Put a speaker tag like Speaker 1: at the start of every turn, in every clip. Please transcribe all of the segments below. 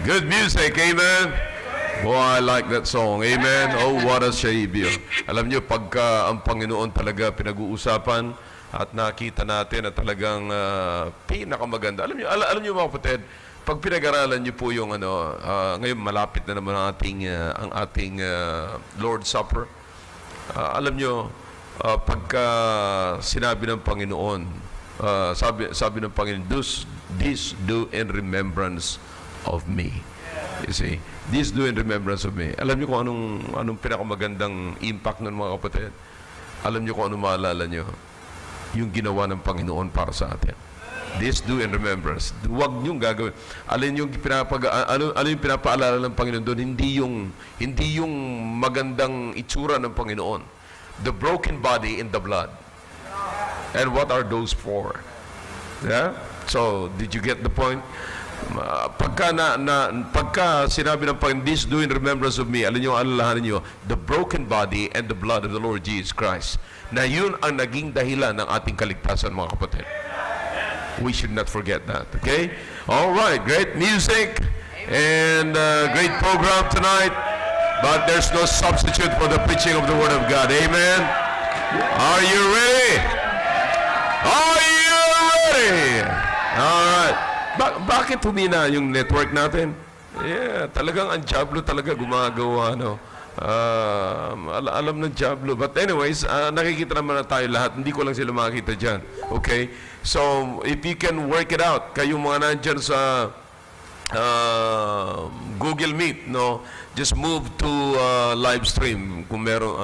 Speaker 1: Good music, amen. Boy, I like that song, amen. Oh, what a Savior. Alam niyo, pagka ang Panginoon talaga pinag-uusapan at nakita natin na talagang pinakamaganda. Alam niyo mga kapatid, pag pinag-aralan niyo po yung ngayon malapit na naman ang ating Lord's Supper. Alam niyo, pagka sinabi ng Panginoon, sabi ng Panginoon, this do in remembrance of me. You see, this do in remembrance of me. Alam niyo kung anong pinakamagandang impact ng mga kapatid? Alam niyo kung anong maalala niyo? Yung ginawa ng Panginoon para sa atin. This do in remembrance. Huwag niyong gagawin. Alin yung pinapaalala ng Panginoon doon? Hindi yung magandang itsura ng Panginoon. The broken body in the blood. And what are those for? Yeah? So, did you get the point? Pagka sinabi ng Panginoon, this do in remembrance of me, alalahanin niyo, the broken body and the blood of the Lord Jesus Christ. Na yun ang naging dahilan ng ating kaligtasan, mga kapatid. We should not forget that, okay? All right, great music and great program tonight, but there's no substitute for the preaching of the Word of God. Amen? Are you ready? Are you ready? All right. Bakit humina yung network natin? Yeah, talagang ang Diablo talaga gumagawa, alam ng Diablo. But anyways, nakikita naman na tayo lahat. Hindi ko lang sila makikita dyan. Okay? So, if you can work it out, kayong mga nandyan sa Google Meet, just move to live stream. Kung meron,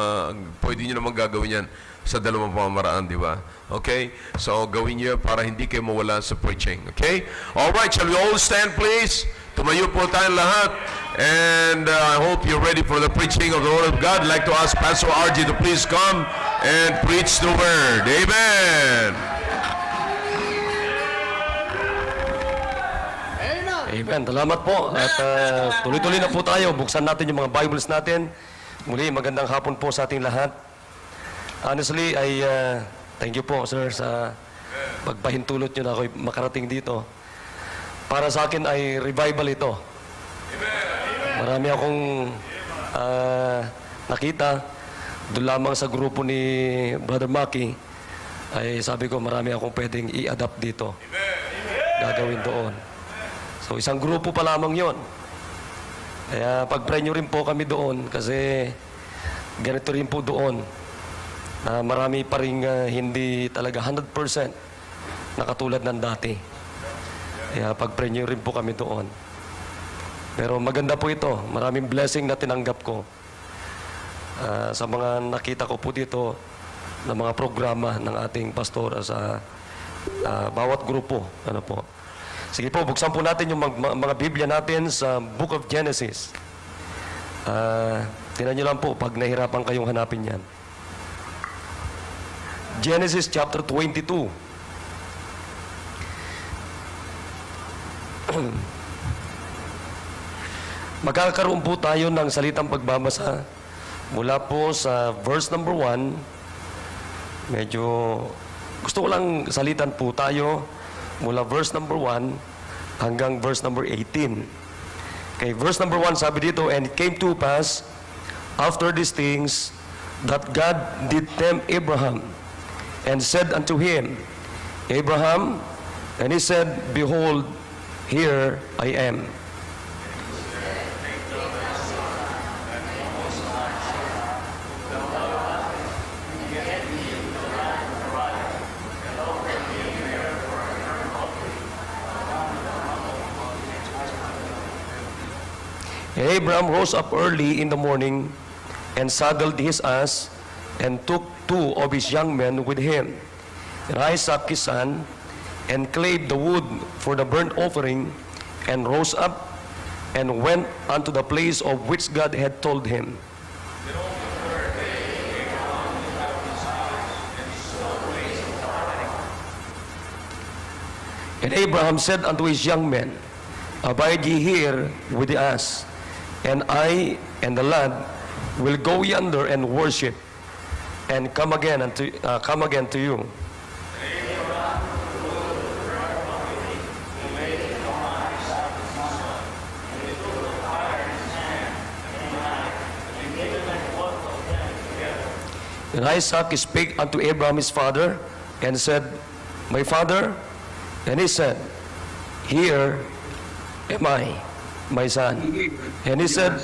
Speaker 1: pwede nyo naman gagawin yan sa dalawang pamamaraan, di ba? Okay? So, gawin nyo para hindi kayo mawala sa preaching. Okay? Alright, shall we all stand please? Tumayo po tayong lahat. And I hope you're ready for the preaching of the Word of God. I'd like to ask Pastor RG to please come and preach the Word. Amen!
Speaker 2: Amen. Salamat po. At tuloy-tuloy na po tayo. Buksan natin yung mga Bibles natin. Muli, magandang hapon po sa ating lahat. Honestly, thank you po, sir, sa pagpahintulot nyo na ako makarating dito. Para sa akin ay revival ito. Marami akong nakita doon lamang sa grupo ni Brother Maki. Ay sabi ko, marami akong pwedeng i-adapt dito. Gagawin doon. So, isang grupo pa lamang yon. Kaya pag-pray nyo rin po kami doon kasi ganito rin po doon na marami pa rin hindi talaga 100% na katulad ng dati. Kaya pag-pray nyo rin po kami doon. Pero maganda po ito. Maraming blessing na tinanggap ko sa mga nakita ko po dito na mga programa ng ating pastor sa bawat grupo. Ano po. Sige po, buksan po natin yung mga Biblia natin sa Book of Genesis. Tingnan nyo lang po pag nahirapan kayong hanapin yan. Genesis chapter 22. Magkakaroon po tayo ng salitang pagbabasa mula po sa verse number 1. Medyo gusto ko lang salitan po tayo mula verse number 1 hanggang verse number 18. Okay, verse number 1 sabi dito, and it came to pass after these things that God did tempt Abraham and said unto him, Abraham, and he said, behold, here I am. And Abraham rose up early in the morning and saddled his ass and took 2 of his young men with him, and Isaac his son, and clave the wood for the burnt offering, and rose up and went unto the place of which God had told him. And Abraham said unto his young men, abide ye here with the ass, and I and the lad will go yonder and worship, and come again to you. And Isaac spake unto Abraham his father, and said, My father? And he said, Here am I, my son. And he said,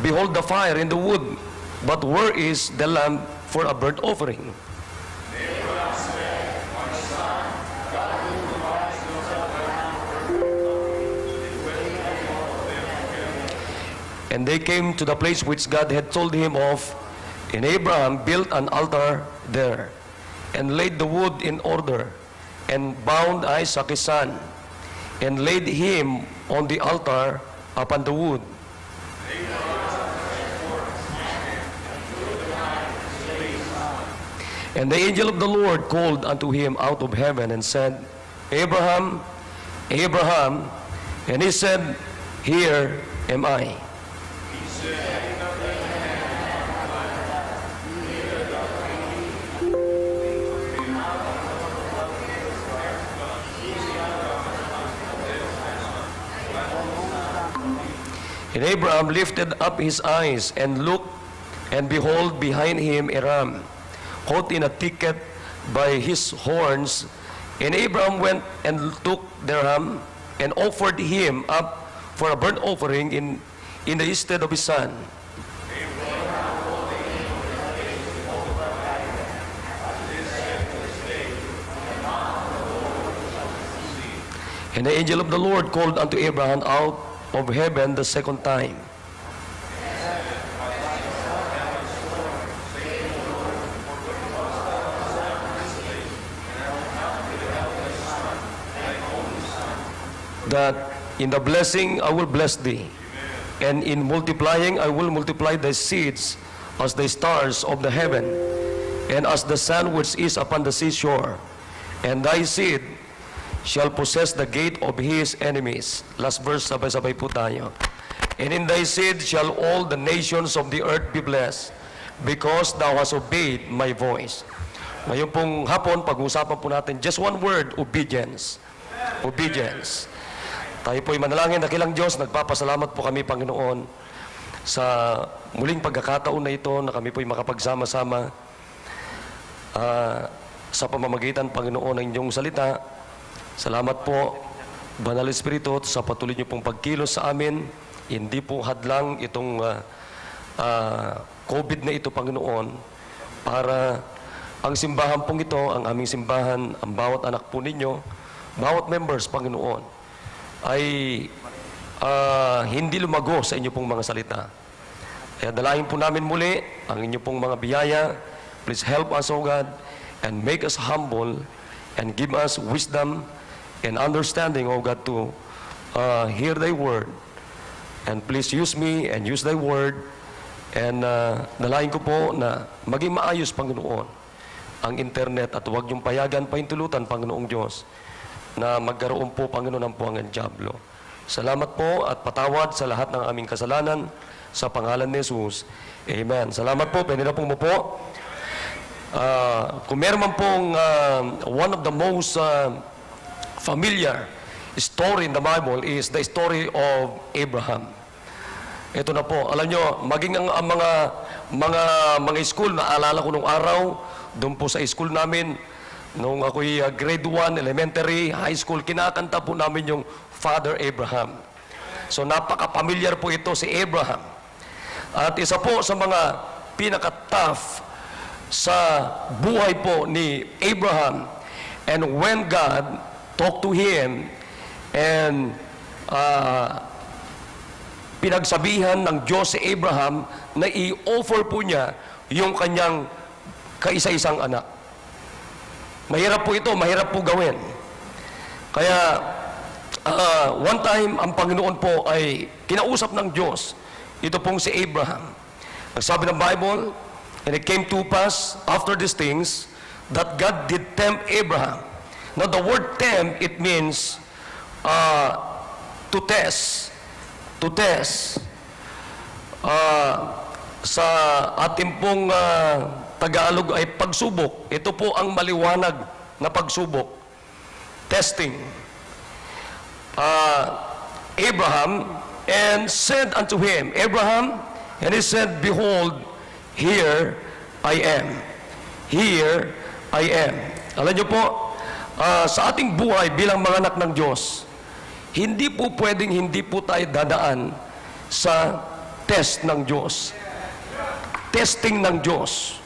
Speaker 2: Behold the fire and the wood, but where is the lamb for a burnt offering? And they came to the place which God had told him of, and Abraham built an altar there, and laid the wood in order, and bound Isaac his son, and laid him on the altar upon the wood. And the angel of the Lord called unto him out of heaven, and said, Abraham, Abraham. And he said, Here am I. And Abraham lifted up his eyes and looked, and behold, behind him a ram, caught in a thicket by his horns. And Abraham went and took the ram, and offered him up for a burnt offering in the stead of his son. And the angel of the Lord called unto Abraham out of heaven the second time. That in the blessing I will bless thee, and in multiplying I will multiply thy seeds as the stars of the heaven, and as the sand which is upon the seashore. And thy seed shall possess the gate of his enemies. Last verse, sabay-sabay po tayo. And in thy seed shall all the nations of the earth be blessed, because thou hast obeyed my voice. Ngayon pong hapon, pag-uusapan po natin just one word, obedience. Obedience. Tayo po'y manalangin, dakilang Diyos, nagpapasalamat po kami, Panginoon, sa muling pagkakataon na ito na kami po'y makapagsama-sama sa pamamagitan, Panginoon, ng inyong salita. Salamat po, Banal Espiritu, sa patuloy niyo pong pagkilos sa amin. Hindi po hadlang itong COVID na ito, Panginoon, para ang simbahan pong ito, ang aming simbahan, ang bawat anak po ninyo, bawat members, Panginoon, ay hindi lumago sa inyo pong mga salita. Kaya dalahin po namin muli ang inyo pong mga biyaya. Please help us, O God, and make us humble, and give us wisdom and understanding, O God, to hear thy word. And please use me and use thy word. And dalahin ko po na maging maayos, Panginoon, ang internet, at huwag niyong payagan, pahintulutan, Panginoong Diyos, na magkaroon po, Panginoon, ng puwangan diablo. Salamat po at patawad sa lahat ng aming kasalanan sa pangalan ni Jesus. Amen. Salamat po. Pwede na pong mupo. Kung meron man pong one of the most familiar story in the Bible is the story of Abraham. Ito na po. Alam nyo, maging ang mga school, naalala ko nung araw, doon po sa school namin, nung ako'y grade 1, elementary, high school, kinakanta po namin yung Father Abraham. So napaka-familiar po ito si Abraham. At isa po sa mga pinaka-tough sa buhay po ni Abraham. And when God talked to him and pinagsabihan ng Diyos si Abraham na i-offer po niya yung kanyang kaisa-isang anak. Mahirap po ito, mahirap po gawin. Kaya, one time, ang Panginoon po ay kinausap ng Diyos. Ito pong si Abraham. Ang sabi ng Bible, and it came to pass after these things that God did tempt Abraham. Now, the word tempt, it means to test. To test. Sa ating pong Tagalog ay pagsubok. Ito po ang maliwanag na pagsubok. Testing. Abraham, and said unto him, Abraham, and he said, Behold, here I am. here I am. Alam niyo po, sa ating buhay bilang mga anak ng Diyos, hindi po pwedeng hindi po tayo dadaan sa test ng Diyos. Testing ng Diyos.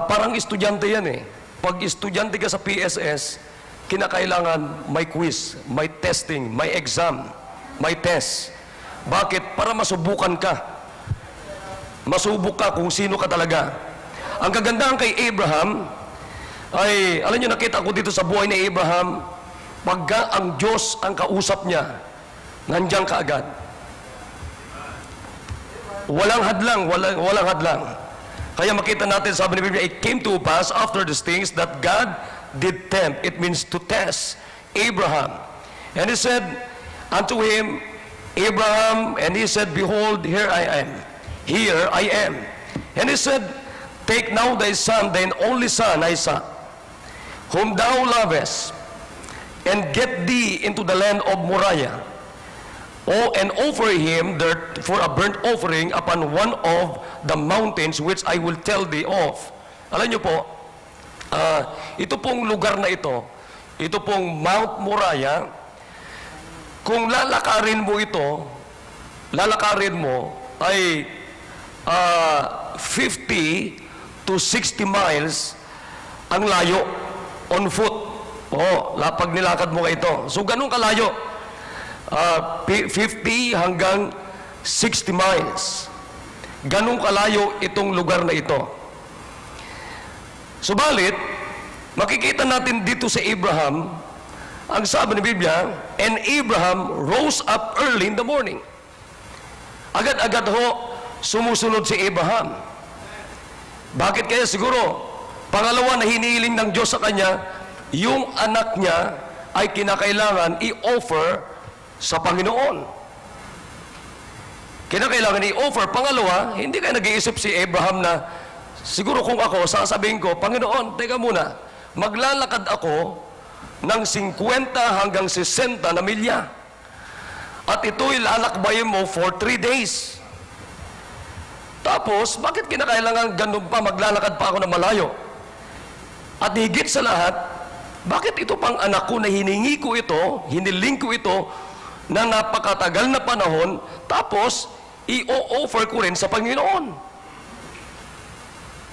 Speaker 2: Parang estudyante yan eh. Pag estudyante ka sa PSS, kinakailangan may quiz, may testing, may exam, may test. Bakit? Para masubukan ka. Masubok ka kung sino ka talaga. Ang kagandahan kay Abraham ay, alam niyo, nakita ko dito sa buhay ni Abraham, pagka ang Diyos ang kausap niya, nandiyan ka agad. Walang hadlang, walang hadlang. Kaya makita natin, sabi ni Biblia, it came to pass after these things that God did tempt. It means to test Abraham. And he said unto him, Abraham, and he said, behold, here I am. Here I am. And he said, take now thy son, thine only son, Isaac, whom thou lovest, and get thee into the land of Moriah, and offer him there for a burnt offering upon one of the mountains which I will tell thee of. Alam niyo po, ito pong lugar na ito pong Mount Moriah, kung lalakarin mo ay 50 to 60 miles ang layo on foot. Pag nilakad mo ka ito. So, ganun kalayo. 50 hanggang 60 miles. Ganun kalayo itong lugar na ito. Subalit, makikita natin dito sa Abraham, ang sabi ng Biblia, and Abraham rose up early in the morning. Agad-agad sumusunod si Abraham. Bakit kaya? Siguro, pangalawa na hinihiling ng Diyos sa kanya, yung anak niya ay kinakailangan i-offer sa Panginoon. Kinakailangan i-offer. Pangalawa, hindi kayo nag-iisip si Abraham na, siguro kung ako, sasabihin ko, Panginoon, teka muna, maglalakad ako ng 50 hanggang 60 na milya. At ito'y lalakbayin mo for 3 days. Tapos, bakit kinakailangan ganun pa, maglalakad pa ako na malayo? At higit sa lahat, bakit ito pang anak ko na hiningi ko ito, hiniling ko ito, na napakatagal na panahon, tapos, i-offer ko rin sa Panginoon?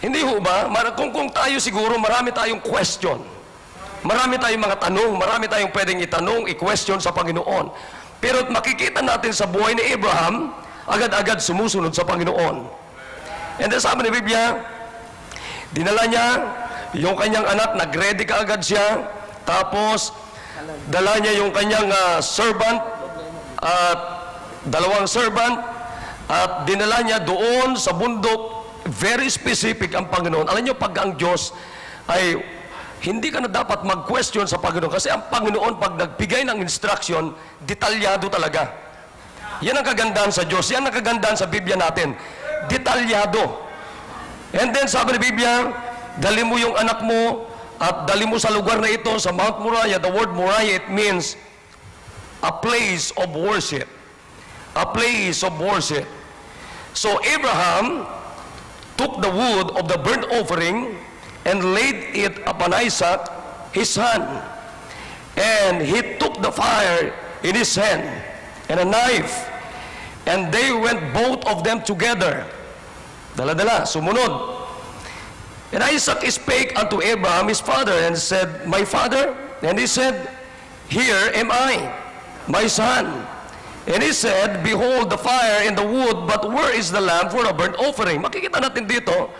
Speaker 2: Hindi ho ba? Kung tayo siguro, marami tayong question. Marami tayong mga tanong, marami tayong pwedeng itanong, i-question sa Panginoon. Pero makikita natin sa buhay ni Abraham, agad-agad sumusunod sa Panginoon. And then sabi ni Biblia, dinala niya yung kanyang anak, nag-ready ka agad siya, tapos dala niya yung kanyang servant, at dalawang servant, at dinala niya doon sa bundok. Very specific ang Panginoon. Alam niyo, pag ang Diyos ay hindi ka na dapat mag-question sa Panginoon, kasi ang Panginoon pag nagbigay ng instruction, detalyado talaga. Yan ang kagandahan sa Diyos. Yan ang kagandahan sa Biblia natin. Detalyado. And then sabi ng Biblia, dali mo yung anak mo at dali mo sa lugar na ito, sa Mount Moriah. The word Moriah, it means a place of worship. A place of worship. So Abraham took the wood of the burnt offering and laid it upon Isaac, his son. And he took the fire in his hand and a knife, and they went both of them together. Dala-dala, sumunod. And Isaac spake unto Abraham his father, and said, My father? And he said, Here am I, my son. And he said, Behold the fire and the wood, but where is the lamb for a burnt offering? Makikita natin dito,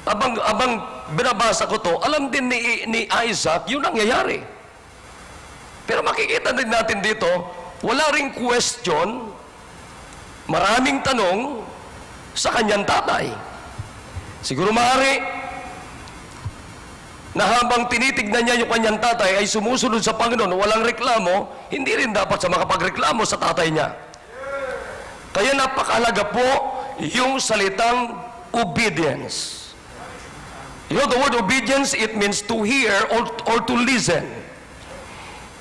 Speaker 2: abang binabasa ko to, alam din ni Isaac yung nangyayari. Pero makikita din natin dito, wala ring question, maraming tanong sa kanyang tatay. Siguro maaari na habang tinitignan niya yung kanyang tatay ay sumusunod sa Panginoon, walang reklamo, hindi rin dapat sa makapagreklamo sa tatay niya. Kaya napakahalaga po yung salitang obedience. You know, the word obedience, it means to hear or to listen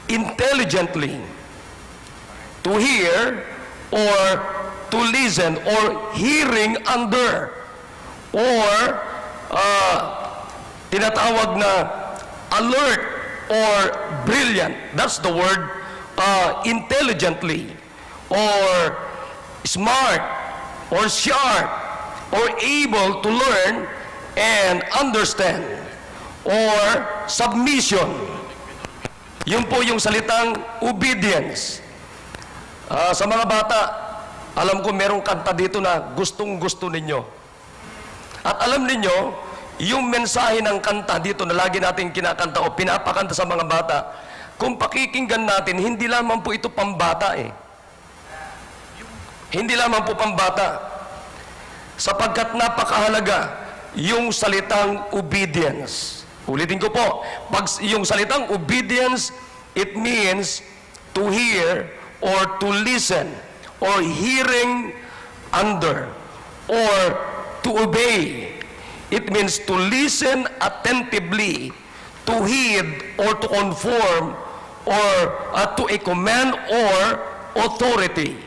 Speaker 2: intelligently. To hear or to listen, or hearing under, or tinatawag na alert or brilliant. That's the word, intelligently or smart or sharp or able to learn and understand or submission. Yun po yung salitang obedience. Sa mga bata, alam ko merong kanta dito na gustong-gusto ninyo. At alam ninyo, yung mensahe ng kanta dito na lagi natin kinakanta o pinapakanta sa mga bata, kung pakikinggan natin, hindi lamang po ito pambata eh. Hindi lamang po pambata. Sapagkat napakahalaga yung salitang obedience. Ulitin ko po, pag yung salitang obedience, it means to hear or to listen or hearing under or to obey. It means to listen attentively, to heed or to conform or to a command or authority.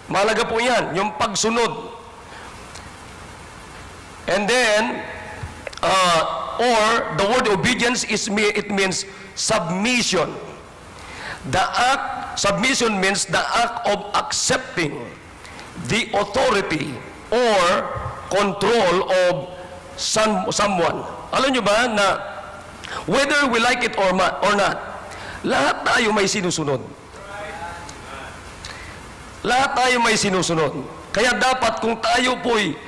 Speaker 2: Mahalaga po yan, yung pagsunod. And then, or the word obedience it means submission. Submission means the act of accepting the authority or control of someone. Alam nyo ba na whether we like it or not, lahat tayo may sinusunod. Lahat tayo may sinusunod. Kaya dapat kung tayo po'y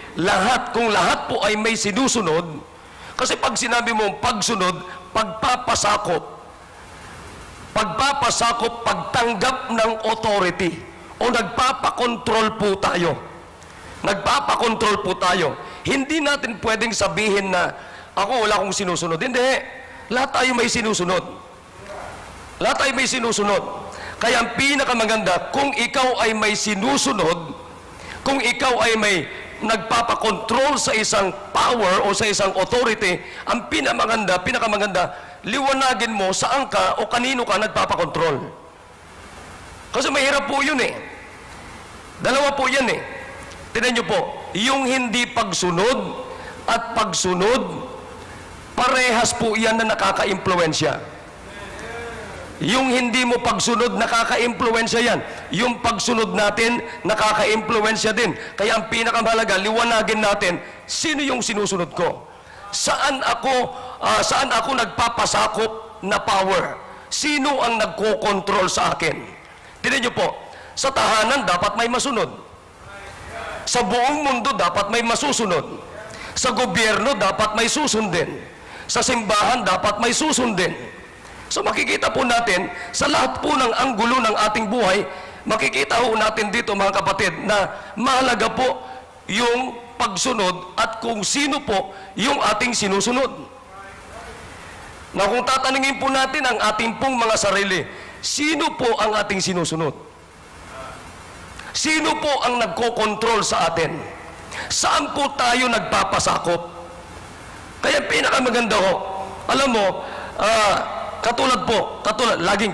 Speaker 2: kung lahat po ay may sinusunod, kasi pag sinabi mo pagsunod, pagpapasakop, pagtanggap ng authority o nagpapakontrol po tayo. Nagpapakontrol po tayo. Hindi natin pwedeng sabihin na ako wala akong sinusunod. Hindi. Lahat tayo may sinusunod. Lahat tayo may sinusunod. Kaya ang pinakamaganda, kung ikaw ay may sinusunod, kung ikaw ay may nagpapakontrol sa isang power o sa isang authority, ang pinakamaganda, liwanagin mo saan ka o kanino ka nagpapakontrol. Kasi mahirap po yun eh. Dalawa po yan eh. Tignan nyo po, yung hindi pagsunod at pagsunod, parehas po yan na nakaka-impluensya. Yung hindi mo pagsunod, nakaka-impluensya yan. Yung pagsunod natin, nakaka-impluensya din. Kaya ang pinakamahalaga, liwanagin natin, sino yung sinusunod ko? Saan ako nagpapasakop na power? Sino ang nagko-control sa akin? Tignan nyo po, sa tahanan dapat may masunod. Sa buong mundo dapat may masusunod. Sa gobyerno dapat may susundin. Sa simbahan dapat may susundin. So makikita po natin, sa lahat po ng anggulo ng ating buhay, makikita po natin dito mga kapatid na mahalaga po yung pagsunod at kung sino po yung ating sinusunod. Na kung tatanungin po natin ang ating pong mga sarili, sino po ang ating sinusunod? Sino po ang nagko-control sa atin? Saan po tayo nagpapasakop? Kaya pinakamaganda ho, alam mo, laging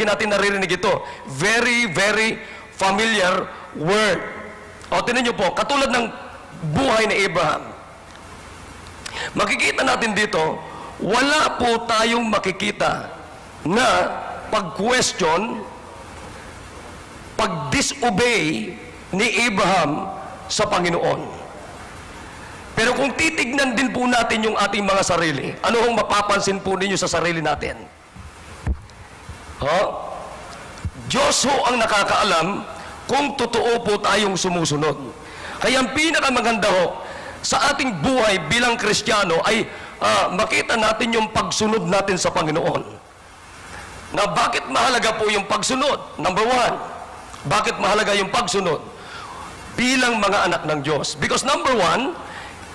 Speaker 2: natin naririnig ito. Very, very familiar word. O, tinan nyo po, katulad ng buhay ni Abraham. Makikita natin dito, wala po tayong makikita na pag-question, pag-disobey ni Abraham sa Panginoon. Pero kung titignan din po natin yung ating mga sarili, ano hong mapapansin po ninyo sa sarili natin? Diyos ho ang nakakaalam kung totoo po tayong sumusunod. Kaya ang pinakamaganda ho sa ating buhay bilang Kristiyano ay makita natin yung pagsunod natin sa Panginoon. Na bakit mahalaga po yung pagsunod? Number one, bakit mahalaga yung pagsunod? Bilang mga anak ng Diyos. Because number one,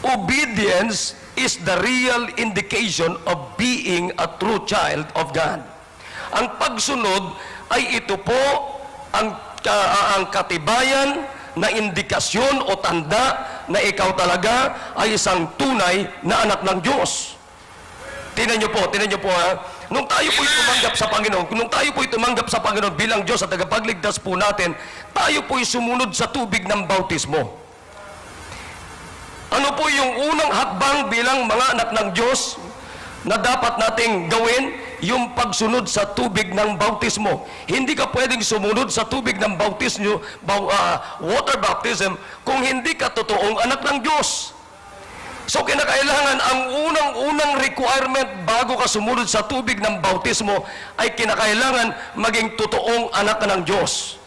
Speaker 2: obedience is the real indication of being a true child of God. Ang pagsunod ay ito po ang katibayan na indikasyon o tanda na ikaw talaga ay isang tunay na anak ng Diyos. Tingnan niyo po ha. Nung tayo po'y tumanggap sa Panginoon, bilang Diyos at tagapagligtas po natin, tayo po'y sumunod sa tubig ng bautismo. Ano po yung unang hakbang bilang mga anak ng Diyos na dapat nating gawin? Yung pagsunod sa tubig ng bautismo. Hindi ka pwedeng sumunod sa tubig ng bautismo, water baptism, kung hindi ka totoong anak ng Diyos. So kinakailangan, ang unang requirement bago ka sumunod sa tubig ng bautismo ay kinakailangan maging totoong anak ng Diyos.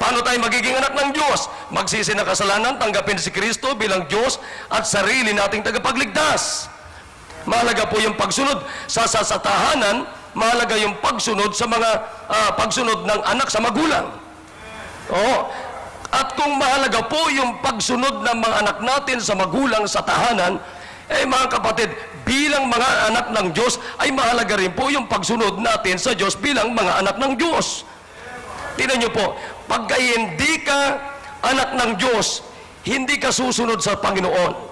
Speaker 2: Paano tayo magiging anak ng Diyos? Magsisi ng kasalanan, tanggapin si Kristo bilang Diyos at sarili nating tagapagligtas. Mahalaga po yung pagsunod sa tahanan, mahalaga yung pagsunod sa mga pagsunod ng anak sa magulang. Oo. At kung mahalaga po yung pagsunod ng mga anak natin sa magulang sa tahanan, mga kapatid, bilang mga anak ng Diyos, ay mahalaga rin po yung pagsunod natin sa Diyos bilang mga anak ng Diyos. Tingnan niyo po, pagka hindi ka anak ng Diyos, hindi ka susunod sa Panginoon.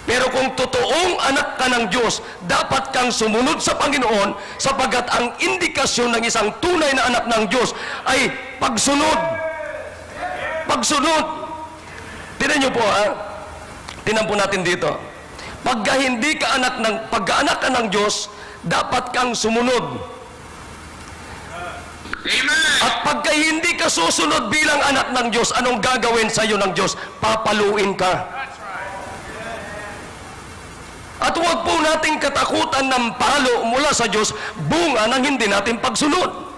Speaker 2: Pero kung totoong anak ka ng Diyos, dapat kang sumunod sa Panginoon sapagkat ang indikasyon ng isang tunay na anak ng Diyos ay pagsunod. Pagsunod. Tingnan niyo po Tingnan po natin dito. Pagka anak ka ng Diyos, dapat kang sumunod.
Speaker 3: Amen.
Speaker 2: At pagka hindi ka susunod bilang anak ng Diyos, anong gagawin sa iyo ng Diyos? Papaluin ka. At huwag po nating katakutan ng palo mula sa Diyos, bunga ng hindi natin pagsunod.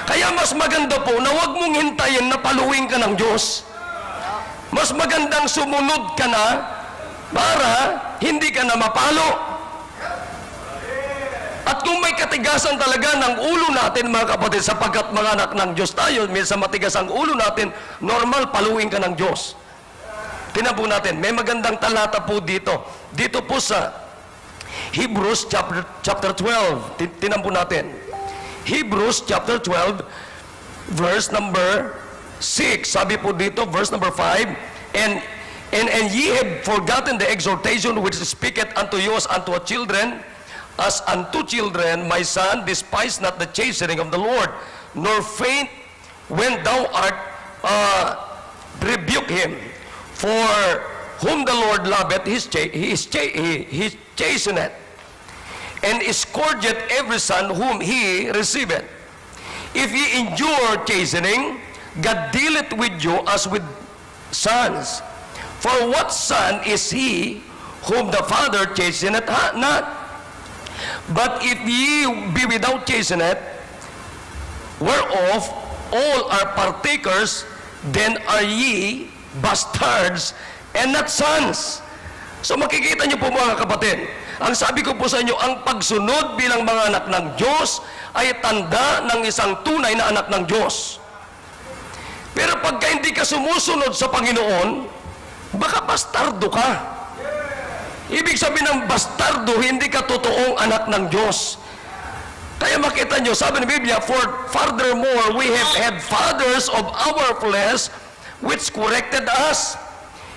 Speaker 2: Kaya mas maganda po na huwag mong hintayin na paluin ka ng Diyos. Mas magandang sumunod ka na para hindi ka na mapalo. At kung may katigasan talaga ng ulo natin, mga kapatid, sapagkat mga anak ng Diyos tayo, minsan matigas ang ulo natin, normal paluin ka ng Diyos. Tingnan po natin, may magandang talata po dito. Dito po sa Hebrews chapter 12. Tingnan po natin. Hebrews chapter 12, verse number 6. Sabi po dito, verse number 5, And ye have forgotten the exhortation which speaketh unto you as unto children, as unto children, my son, despise not the chastening of the Lord, nor faint when thou art rebuke him. For whom the Lord loveth, he chasteneth, and scourgeth every son whom he receiveth. If ye endure chastening, God dealeth with you as with sons. For what son is he whom the Father chasteneth not? But if ye be without chasteneth, whereof all are partakers, then are ye bastards and not sons. So makikita niyo po mga kapatid, ang sabi ko po sa inyo, ang pagsunod bilang mga anak ng Diyos ay tanda ng isang tunay na anak ng Diyos. Pero pagka hindi ka sumusunod sa Panginoon, baka bastardo ka. Ibig sabihin ng bastardo, hindi ka totoong anak ng Diyos. Kaya makita nyo, sabi ng Biblia, for furthermore, we have had fathers of our flesh which corrected us,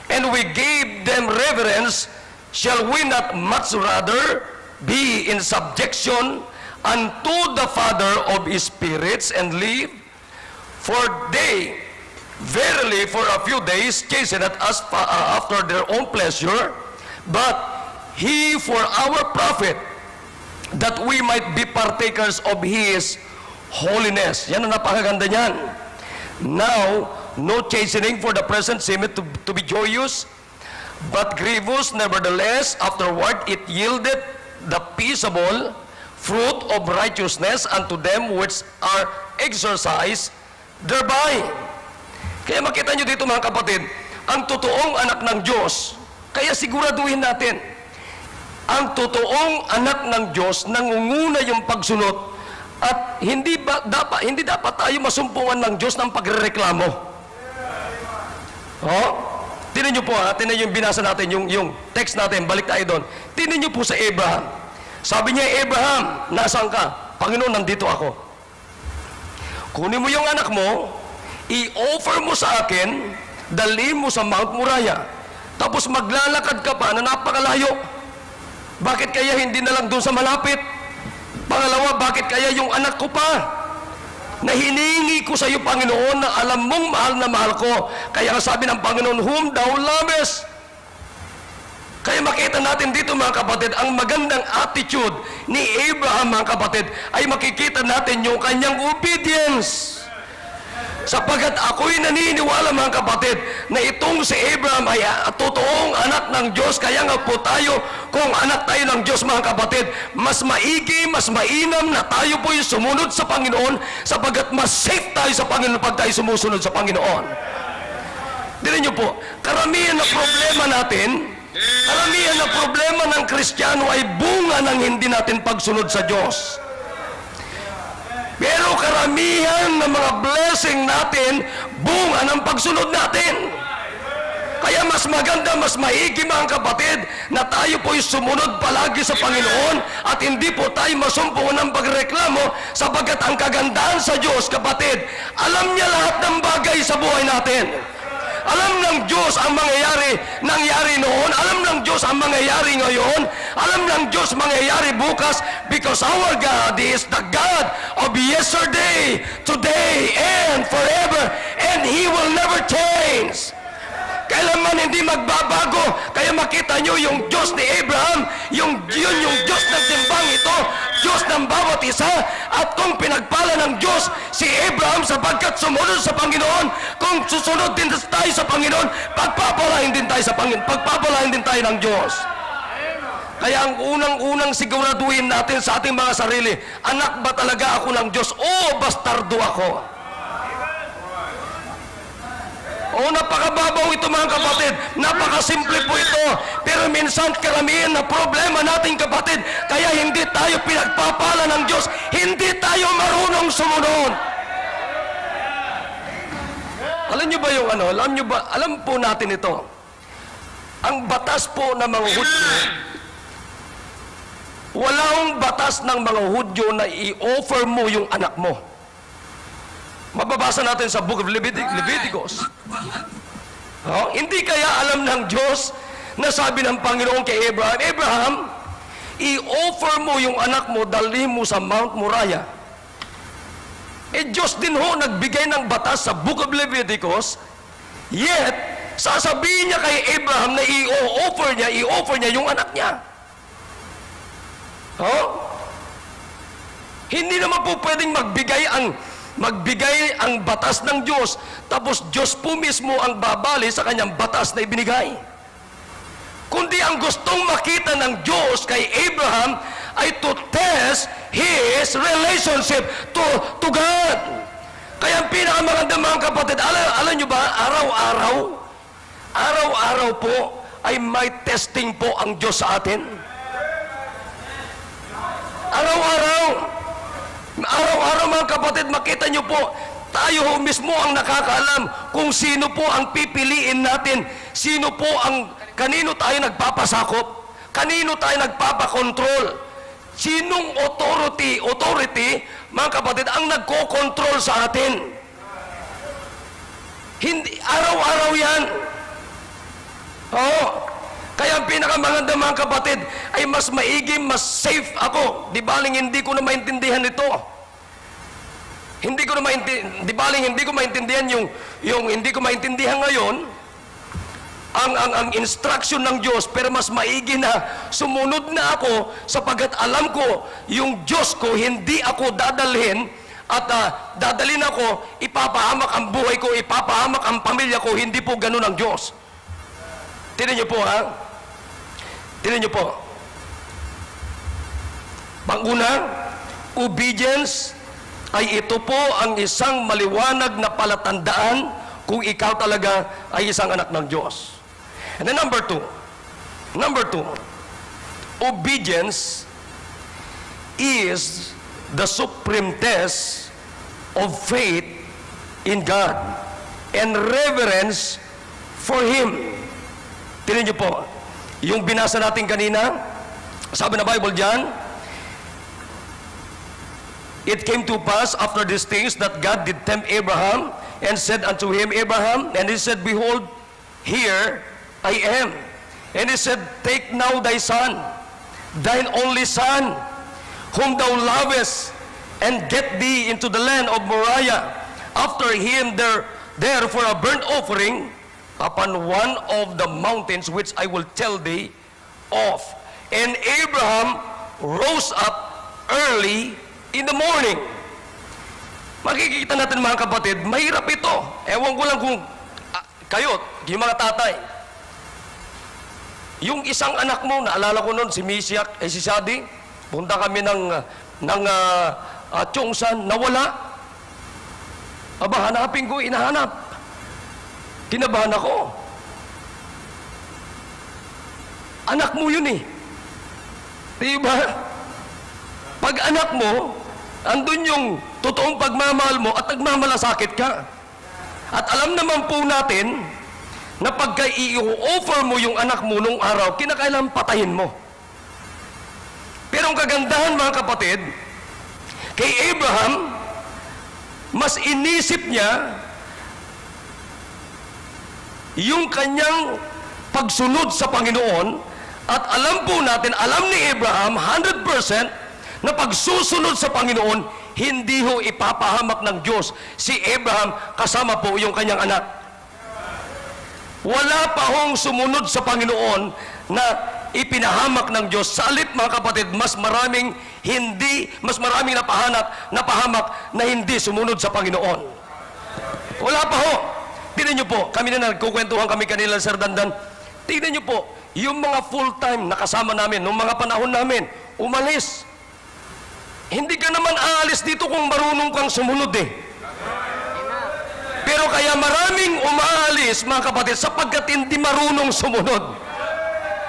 Speaker 2: and we gave them reverence. Shall we not much rather be in subjection unto the Father of spirits and live? For they verily for a few days chastened us after their own pleasure, but he for our profit, that we might be partakers of his holiness. Yan ang napakaganda niyan. Now, no chastening for the present seemeth to be joyous, but grievous. Nevertheless, afterward it yielded the peaceable fruit of righteousness unto them which are exercised thereby. Kaya makita nyo dito mga kapatid, ang totoong anak ng Diyos, kaya siguraduhin natin, ang totoong anak ng Diyos, nangunguna yung pagsunod, at hindi dapat tayo masumpungan ng Diyos ng pagrereklamo. Tingnan nyo po tingnan nyo yung binasa natin, yung text natin, balik tayo doon. Tingnan nyo po sa Abraham. Sabi niya, Abraham, nasaan ka? Panginoon, nandito ako. Kunin mo yung anak mo, i-offer mo sa akin, dalhin mo sa Mount Moriah. Tapos maglalakad ka pa na napakalayo. Bakit kaya hindi na lang doon sa malapit? Pangalawa, bakit kaya yung anak ko pa? Na hiningi ko sa iyo, Panginoon, na alam mong mahal na mahal ko. Kaya ang sabi ng Panginoon, whom thou lovest, Kaya makita natin dito mga kapatid, ang magandang attitude ni Abraham mga kapatid, ay makikita natin yung kanyang obedience. Sapagkat ako'y naniniwala mga kapatid na itong si Abraham ay totoong anak ng Diyos. Kaya nga po tayo, kung anak tayo ng Diyos mga kapatid, mas maigi, mas mainam na tayo po'y sumunod sa Panginoon, sapagkat mas safe tayo sa Panginoon pag tayo sumusunod sa Panginoon. Diyan niyo po, karamihan na problema natin, karamihan na problema ng Kristiyano ay bunga ng hindi natin pagsunod sa Diyos. Pero karamihan ng mga blessing natin, bunga ng pagsunod natin. Kaya mas maganda, mas maigi mga kapatid, na tayo po'y sumunod palagi sa Panginoon at hindi po tayo masumpungan ng pagreklamo, sapagkat ang kagandahan sa Diyos, kapatid, alam niya lahat ng bagay sa buhay natin. Alam ng Diyos ang nangyari noon. Alam ng Diyos ang mangyayari ngayon. Alam ng Diyos mangyayari bukas, because our God is the God of yesterday, today, and forever, and He will never change. Kailanman hindi magbabago. Kaya makita nyo yung Diyos ni Abraham, yung Diyos ng timbang ito, Diyos ng bawat isa. At kung pinagpala ng Diyos si Abraham sapagkat sumunod sa Panginoon, kung susunod din tayo sa Panginoon, pagpapalain din tayo sa Panginoon, pagpapalain din tayo ng Diyos. Kaya ang unang-unang siguraduhin natin sa ating mga sarili, anak ba talaga ako ng Diyos o bastardo ako? Napakababaw ito mga kapatid, napakasimple po ito, pero minsan karamihan na problema natin kapatid, kaya hindi tayo pinagpapala ng Diyos, hindi tayo marunong sumunod. Alam nyo ba yung alam po natin ito, ang batas po ng mga Hudyo, walang batas ng mga Hudyo na i-offer mo yung anak mo. Mababasa natin sa Book of Leviticus. Hindi kaya alam ng Diyos na sabi ng Panginoon kay Abraham, Abraham, i-offer mo yung anak mo, dalhin mo sa Mount Moriah. Diyos din ho nagbigay ng batas sa Book of Leviticus, yet sasabihin niya kay Abraham na i-offer niya yung anak niya. Hindi naman po pwedeng magbigay ang batas ng Diyos, tapos Diyos po mismo ang babali sa kanyang batas na ibinigay. Kundi ang gustong makita ng Diyos kay Abraham ay to test his relationship to God. Kaya ang pinakamaganda mga kapatid, alam nyo ba, araw-araw po ay may testing po ang Diyos sa atin. Araw-araw mga kapatid, makita nyo po, tayo mismo ang nakakaalam kung sino po ang pipiliin natin, kanino tayo nagpapasakop, kanino tayo nagpapakontrol, sinong authority, mga kapatid, ang nagko-control sa atin. Hindi, araw-araw yan. Kaya ang pinakamaganda mga kapatid ay mas maigi, mas safe ako. Di baling hindi ko na maintindihan ito. Hindi ko maintindihan yung hindi ko maintindihan ngayon ang instruction ng Diyos, pero mas maigi na sumunod na ako sapagkat alam ko yung Diyos ko, hindi ako dadalhin at dadalhin ako, ipapahamak ang buhay ko, ipapahamak ang pamilya ko. Hindi po ganun ang Diyos. Tingnan niyo po Tingnan niyo po. Panguna, obedience ay ito po ang isang maliwanag na palatandaan kung ikaw talaga ay isang anak ng Diyos. And then number two, obedience is the supreme test of faith in God and reverence for Him. Tingnan niyo po, yung binasa natin kanina, sabi na Bible dyan, it came to pass after these things that God did tempt Abraham and said unto him, Abraham, and he said, behold, here I am. And he said, take now thy son, thine only son, whom thou lovest, and get thee into the land of Moriah, after him there for a burnt offering, upon one of the mountains which I will tell thee off. And Abraham rose up early in the morning. Makikita natin mga kapatid, mahirap ito. Ewan ko lang kung kayo, yung mga tatay. Yung isang anak mo, naalala ko noon, si Misiak, si Shadi, punta kami ng Chongsan, nawala. Aba, hanapin ko, inahanap. Kinabahan ako. Anak mo yun eh. Diba? Pag anak mo, andun yung totoong pagmamahal mo at nagmamalasakit ka. At alam naman po natin na pagka i-offer mo yung anak mo nung araw, kinakailangan patayin mo. Pero ang kagandahan mga kapatid, kay Abraham, mas inisip niya yung kanyang pagsunod sa Panginoon. At alam po natin, alam ni Abraham 100% na pagsusunod sa Panginoon, hindi ho ipapahamak ng Diyos si Abraham kasama po yung kanyang anak. Wala pa hong sumunod sa Panginoon na ipinahamak ng Diyos. Sa halip mga kapatid, mas maraming napahamak na hindi sumunod sa Panginoon. Wala pa ho. Tingnan niyo po, kami na nagkukwentuhan kami kanila, Sir Dandan. Tingnan niyo po, yung mga full-time na kasama namin, nung mga panahon namin, umalis. Hindi ka naman aalis dito kung marunong kang sumunod eh. Pero kaya maraming umaalis, mga kapatid, sapagkat hindi marunong sumunod.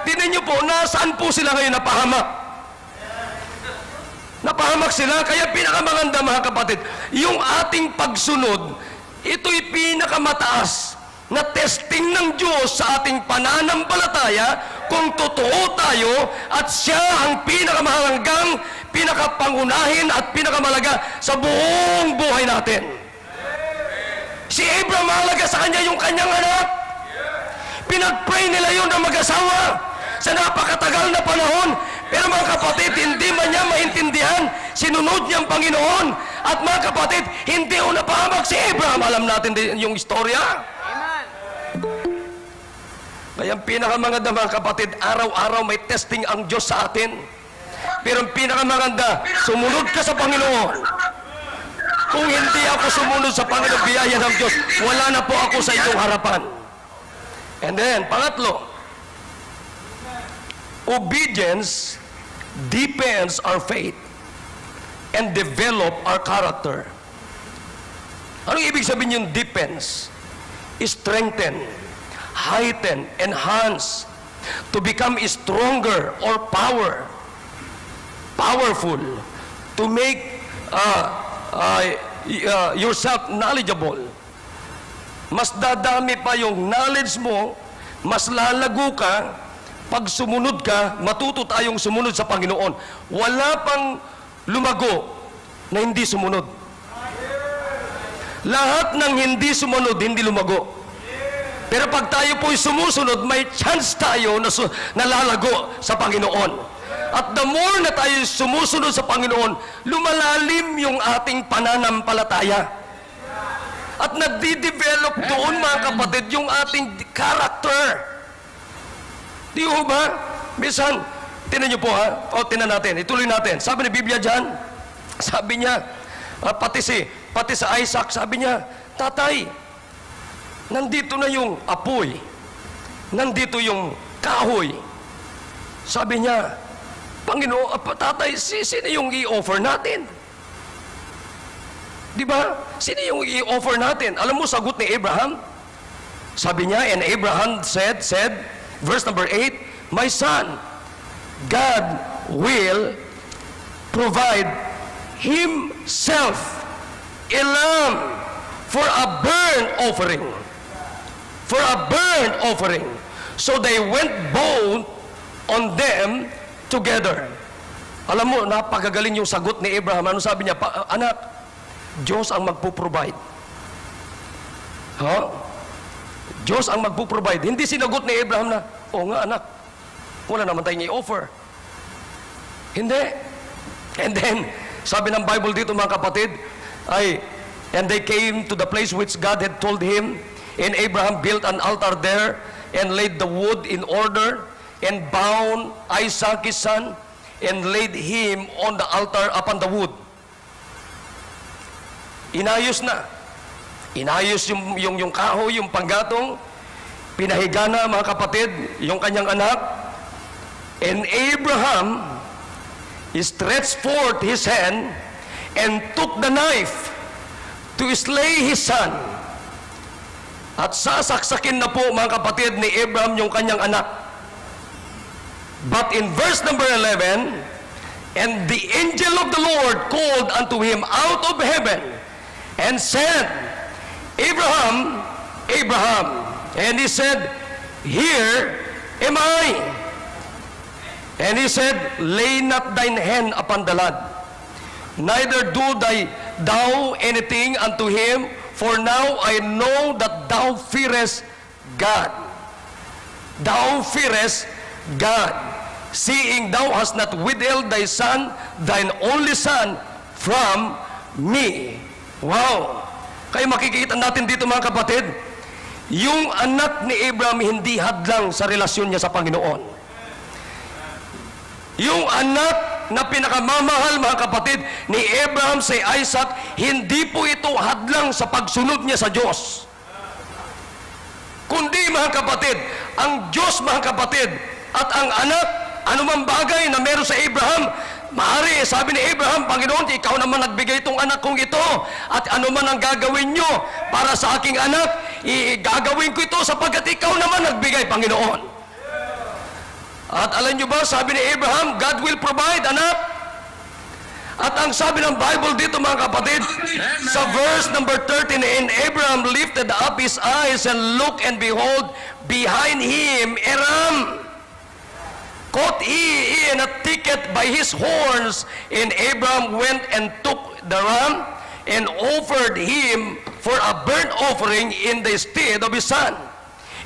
Speaker 2: Tingnan niyo po, nasaan po sila ngayon napahamak? Napahamak sila, kaya pinakamaganda mga kapatid, yung ating pagsunod, ito'y pinakamataas na testing ng Diyos sa ating pananampalataya kung totoo tayo at siya ang pinakamahalagang, pinakapangunahin at pinakamalaga sa buong buhay natin. Si Abraham, mahalaga sa kanya yung kanyang anak. Pinag-pray nila yun na mag-asawa sa napakatagal na panahon. Pero mga kapatid, hindi man niya maintindihan, sinunod niya ang Panginoon. At mga kapatid, hindi ho napahamak si Abraham. Alam natin din yung istorya. Kaya ang pinakamaganda mga kapatid, araw-araw may testing ang Diyos sa atin. Pero ang pinakamaganda, sumunod ka sa Panginoon. Kung hindi ako sumunod sa Panginoon, biyaya ng Diyos, wala na po ako sa iyong harapan. And then, pangatlo, obedience deepens our faith and develop our character. Anong ibig sabihin yung deepens? Strengthen, heighten, enhance, to become stronger or powerful, to make yourself knowledgeable. Mas dadami pa yung knowledge mo, mas lalago ka, pag sumunod ka, matuto tayong sumunod sa Panginoon. Wala pang lumago na hindi sumunod. Lahat ng hindi sumunod, hindi lumago. Pero pag tayo po'y sumusunod, may chance tayo na lalago sa Panginoon. At the more na tayo sumusunod sa Panginoon, lumalalim yung ating pananampalataya. At nagdi-develop doon, mga kapatid, yung ating character. Di ho ba? Minsan, tinan niyo po ha, o tinan natin, ituloy natin. Sabi ni Biblia dyan, sabi niya, pati sa Isaac, sabi niya, tatay, nandito na yung apoy, nandito yung kahoy. Sabi niya, Panginoon, tatay, sino yung i-offer natin? Di ba? Sino yung i-offer natin? Alam mo, sagot ni Abraham? Sabi niya, and Abraham said, verse number 8, my son, God will provide Himself a lamb for a burnt offering. For a burnt offering. So they went both on them together. Alam mo, napakagaling yung sagot ni Abraham. Ano sabi niya? Anak, Diyos ang magpo-provide. Diyos ang magpo-provide. Hindi sinagot ni Abraham na, oo nga anak, wala naman tayong i-offer. Hindi. And then, sabi ng Bible dito mga kapatid, and they came to the place which God had told him, and Abraham built an altar there, and laid the wood in order, and bound Isaac his son, and laid him on the altar upon the wood. Inayos na. Inayos yung kahoy, yung panggatong. Pinahiga na, mga kapatid, yung kanyang anak. And Abraham stretched forth his hand and took the knife to slay his son. At sasaksakin na po, mga kapatid, ni Abraham yung kanyang anak. But in verse number 11, and the angel of the Lord called unto him out of heaven and said, Abraham, Abraham. And he said, Here am I. And he said, Lay not thine hand upon the lad, neither do thou anything unto him, for now I know that thou fearest God. Thou fearest God, seeing thou hast not withheld thy son, thine only son, from me. Wow! Kaya makikita natin dito, mga kapatid, yung anak ni Abraham hindi hadlang sa relasyon niya sa Panginoon. Yung anak na pinakamamahal, mga kapatid, ni Abraham si Isaac, hindi po ito hadlang sa pagsunod niya sa Diyos. Kundi, mga kapatid, ang Diyos, mga kapatid, at ang anak, anumang bagay na meron sa Abraham, maaari, sabi ni Abraham, Panginoon, ikaw naman nagbigay itong anak kong ito, at anuman ang gagawin nyo para sa aking anak, gagawin ko ito sapagkat ikaw naman nagbigay, Panginoon. At alam nyo ba, sabi ni Abraham, God will provide, anak. At ang sabi ng Bible dito, mga kapatid, sa verse number 13, and Abraham lifted up his eyes and looked, and behold, behind him a ram. Caught he in a thicket by his horns, and Abraham went and took the ram and offered him for a burnt offering in the stead of his son.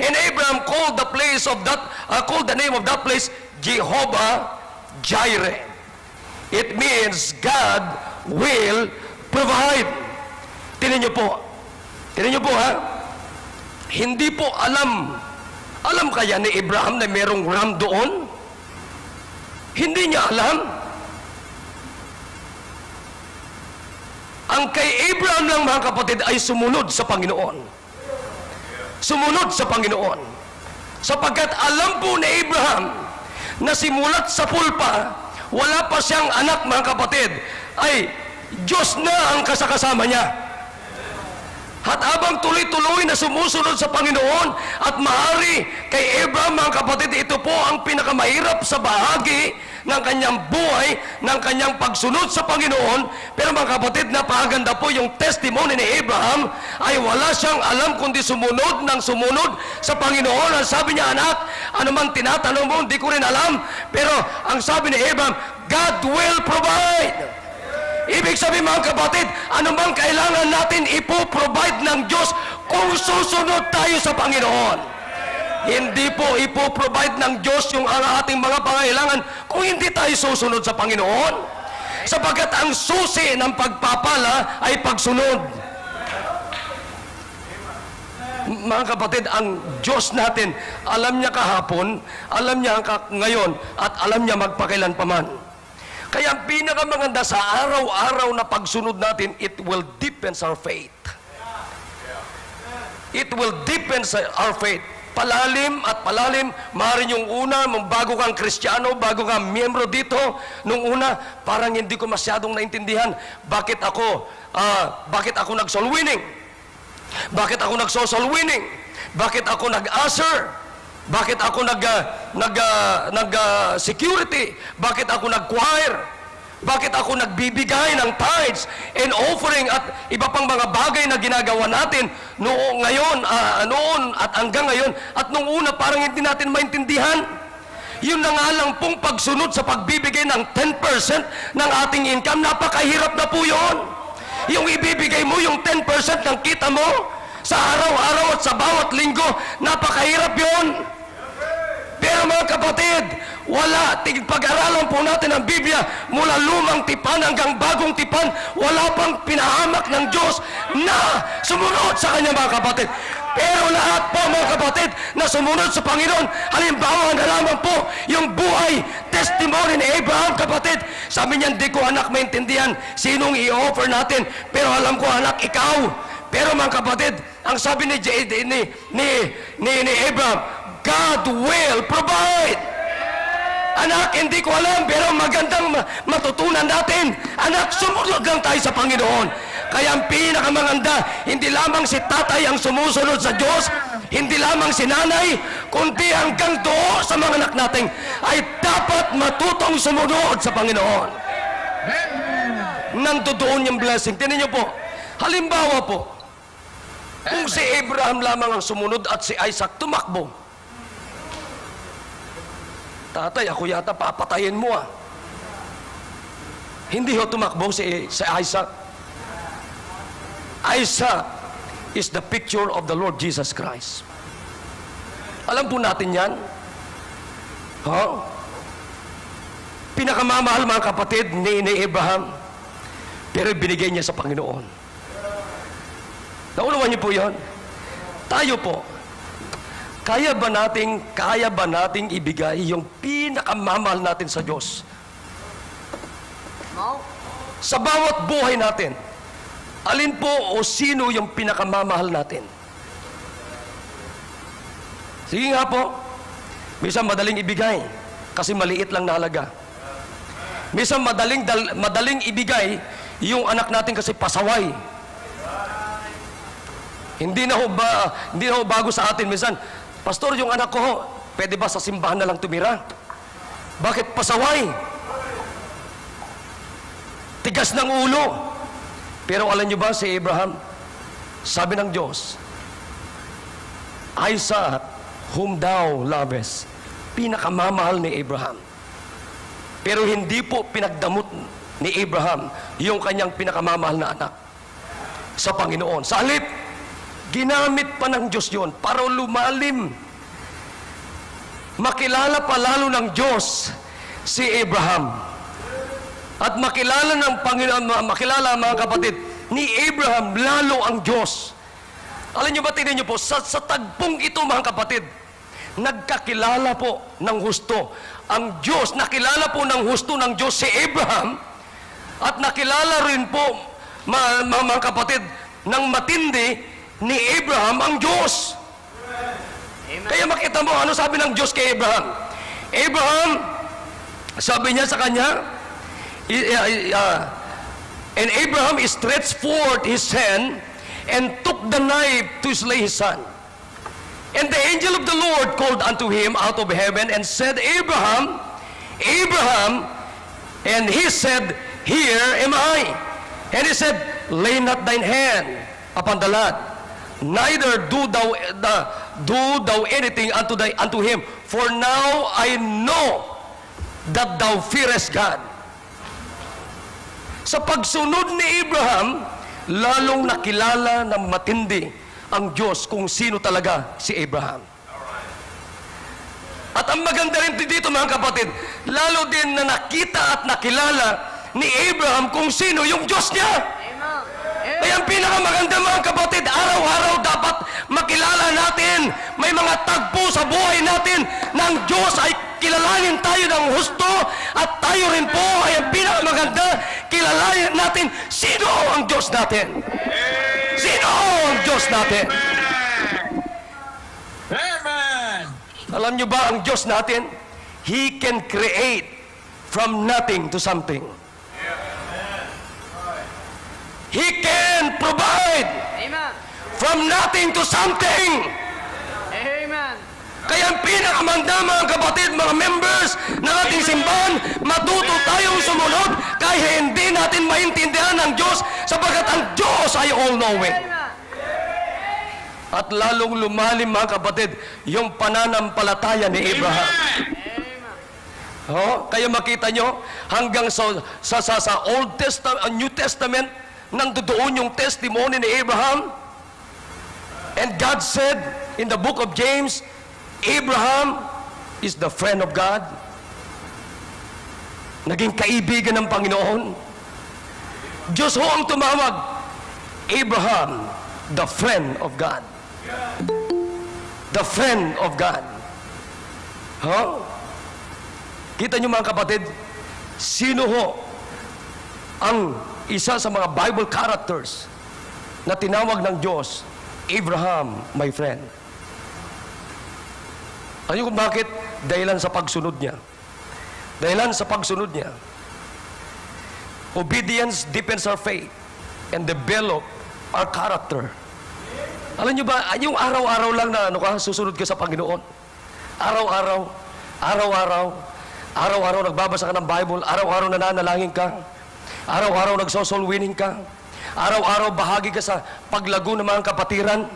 Speaker 2: And Abraham called the name of that place Jehovah Jireh. It means God will provide. Tingnan niyo po ha, hindi po alam kaya ni Abraham na merong ram doon? Hindi niya alam. Ang kay Abraham lang, mga kapatid, ay sumunod sa Panginoon. Sumunod sa Panginoon. Sapagkat alam po ni Abraham na simulat sa pulpa, wala pa siyang anak, mga kapatid, ay Diyos na ang kasakasama niya. At habang tuloy-tuloy na sumusunod sa Panginoon, at maaari kay Abraham, mga kapatid, ito po ang pinakamahirap sa bahagi ng kanyang buhay, ng kanyang pagsunod sa Panginoon. Pero mga kapatid, napakaganda po yung testimony ni Abraham, ay wala siyang alam kundi sumunod ng sumunod sa Panginoon. Ang sabi niya, anak, ano man tinatanong mo, hindi ko rin alam. Pero ang sabi ni Abraham, God will provide. Ibig sabihin, mga kapatid, anumang kailangan natin ipoprovide ng Diyos kung susunod tayo sa Panginoon. Hindi po ipoprovide ng Diyos yung ating mga pangailangan kung hindi tayo susunod sa Panginoon. Sapagkat ang susi ng pagpapala ay pagsunod. Mga kapatid, ang Diyos natin, alam niya kahapon, alam niya ngayon, at alam niya magpakailanpaman. Kaya ang pinakamaganda sa araw-araw na pagsunod natin, it will deepen our faith. It will deepen our faith. Palalim at palalim, maaaring yung una, bago kang Kristiyano, bago kang miyembro dito, nung una, parang hindi ko masyadong naintindihan, bakit ako nag-soul winning? Bakit ako nag-soul winning? Bakit ako nag-usher? Bakit ako nag-security? Bakit ako nag-choir? Bakit ako nagbibigay ng tithes and offering at iba pang mga bagay na ginagawa natin noon at hanggang ngayon, at nung una parang hindi natin maintindihan? Yun na nga lang pong pagsunod sa pagbibigay ng 10% ng ating income, napakahirap na po yun. Yung ibibigay mo yung 10% ng kita mo sa araw-araw at sa bawat linggo, napakahirap yun. Pero mga kapatid, pag-aralan po natin ang Biblia mula lumang tipan hanggang bagong tipan, wala pang pinahamak ng Diyos na sumunod sa Kanya, mga kapatid. Pero lahat po mga kapatid na sumunod sa Panginoon, halimbawa na lamang po yung buhay, testimony ni Abraham, kapatid. Sabi niya, hindi ko anak maintindihan sinong i-offer natin, pero alam ko anak, ikaw. Pero mga kapatid, ang sabi ni Abraham, God will provide. Anak, hindi ko alam, pero magandang matutunan natin. Anak, sumunod lang tayo sa Panginoon. Kaya ang pinakamaganda, hindi lamang si tatay ang sumusunod sa Diyos, hindi lamang si nanay, kundi hanggang doon sa mga anak natin ay dapat matutong sumunod sa Panginoon. Nandoon yung blessing. Tinan niyo po, halimbawa po, kung si Abraham lamang ang sumunod at si Isaac tumakbo, tatay, ako yata papatayin mo ah. Hindi ho tumakbo si Isaac. Isaac is the picture of the Lord Jesus Christ. Alam po natin yan. Pinakamamahal mga kapatid ni Abraham, pero binigay niya sa Panginoon. Naunawan niyo po yan? Tayo po, kaya ba nating ibigay yung pinakamamahal natin sa Diyos? Sa bawat buhay natin, alin po o sino yung pinakamamahal natin? Sige nga po, minsan madaling ibigay kasi maliit lang na halaga. Minsan madaling ibigay yung anak natin kasi pasaway. Hindi na ho bago sa atin minsan, Pastor, yung anak ko ho, pwede ba sa simbahan na lang tumira? Bakit pasaway? Tigas ng ulo. Pero alam niyo ba si Abraham, sabi ng Diyos, Isaac, whom thou lovest, pinakamamahal ni Abraham. Pero hindi po pinagdamot ni Abraham yung kanyang pinakamamahal na anak sa Panginoon. Sa halip, ginamit pa ng Diyos yun para lumalim. Makilala pa lalo ng Diyos si Abraham. At makilala ng Panginoon, makilala mga kapatid, ni Abraham lalo ang Diyos. Alam niyo ba, tingnan niyo po, sa tagpong ito mga kapatid, nagkakilala po ng husto. Ang Diyos, nakilala po ng husto ng Diyos si Abraham, at nakilala rin po, mga kapatid, ng matindi ni Abraham ang Diyos. Amen. Kaya makita mo, ano sabi ng Diyos kay Abraham? Abraham, sabi niya sa kanya, and Abraham stretched forth his hand and took the knife to slay his son. And the angel of the Lord called unto him out of heaven and said, Abraham, Abraham. And he said, Here am I. And he said, Lay not thine hand upon the lad, neither do thou anything unto him, for now I know that thou fearest God. Sa pagsunod ni Abraham, lalong nakilala ng matindi ang Diyos kung sino talaga si Abraham. At ang maganda rin dito mga kapatid, lalo din na nakita at nakilala ni Abraham kung sino yung Diyos niya. Kaya ang pinakamaganda mga kapatid, araw-araw dapat makilala natin, may mga tagpo sa buhay natin ng Diyos ay kilalanin tayo ng husto, at tayo rin po ay ang pinakamaganda, kilalanin natin sino ang Diyos natin. Sino ang Diyos natin?
Speaker 3: Amen.
Speaker 2: Alam niyo ba ang Diyos natin? He can create from nothing to something. He can provide from nothing to something.
Speaker 4: Amen.
Speaker 2: Kaya ang pinakamanda mga kapatid, mga members ng ating simbahan, matuto tayong sumunod kahit hindi natin maintindihan ang Diyos, sapagkat ang Diyos ay all-knowing. At lalong lumalim mga kapatid, yung pananampalataya ni Abraham. Kaya makita nyo, hanggang sa Old Testament, New Testament, nandoon yung testimony ni Abraham. And God said in the book of James, Abraham is the friend of God. Naging kaibigan ng Panginoon. Diyos ho ang tumawag, Abraham, the friend of God. The friend of God. Huh? Kita nyo mga kapatid, sino ho ang isa sa mga Bible characters na tinawag ng Diyos, Abraham, my friend? Ano kung bakit? Dahilan sa pagsunod niya. Dahilan sa pagsunod niya. Obedience deepens our faith and develop our character. Alam niyo ba, yung araw-araw lang na susunod ka sa Panginoon. Araw-araw nagbabasa ka ng Bible, araw-araw nananalangin ka, araw-araw nagso-soul winning ka, araw-araw bahagi ka sa paglago ng mga kapatiran,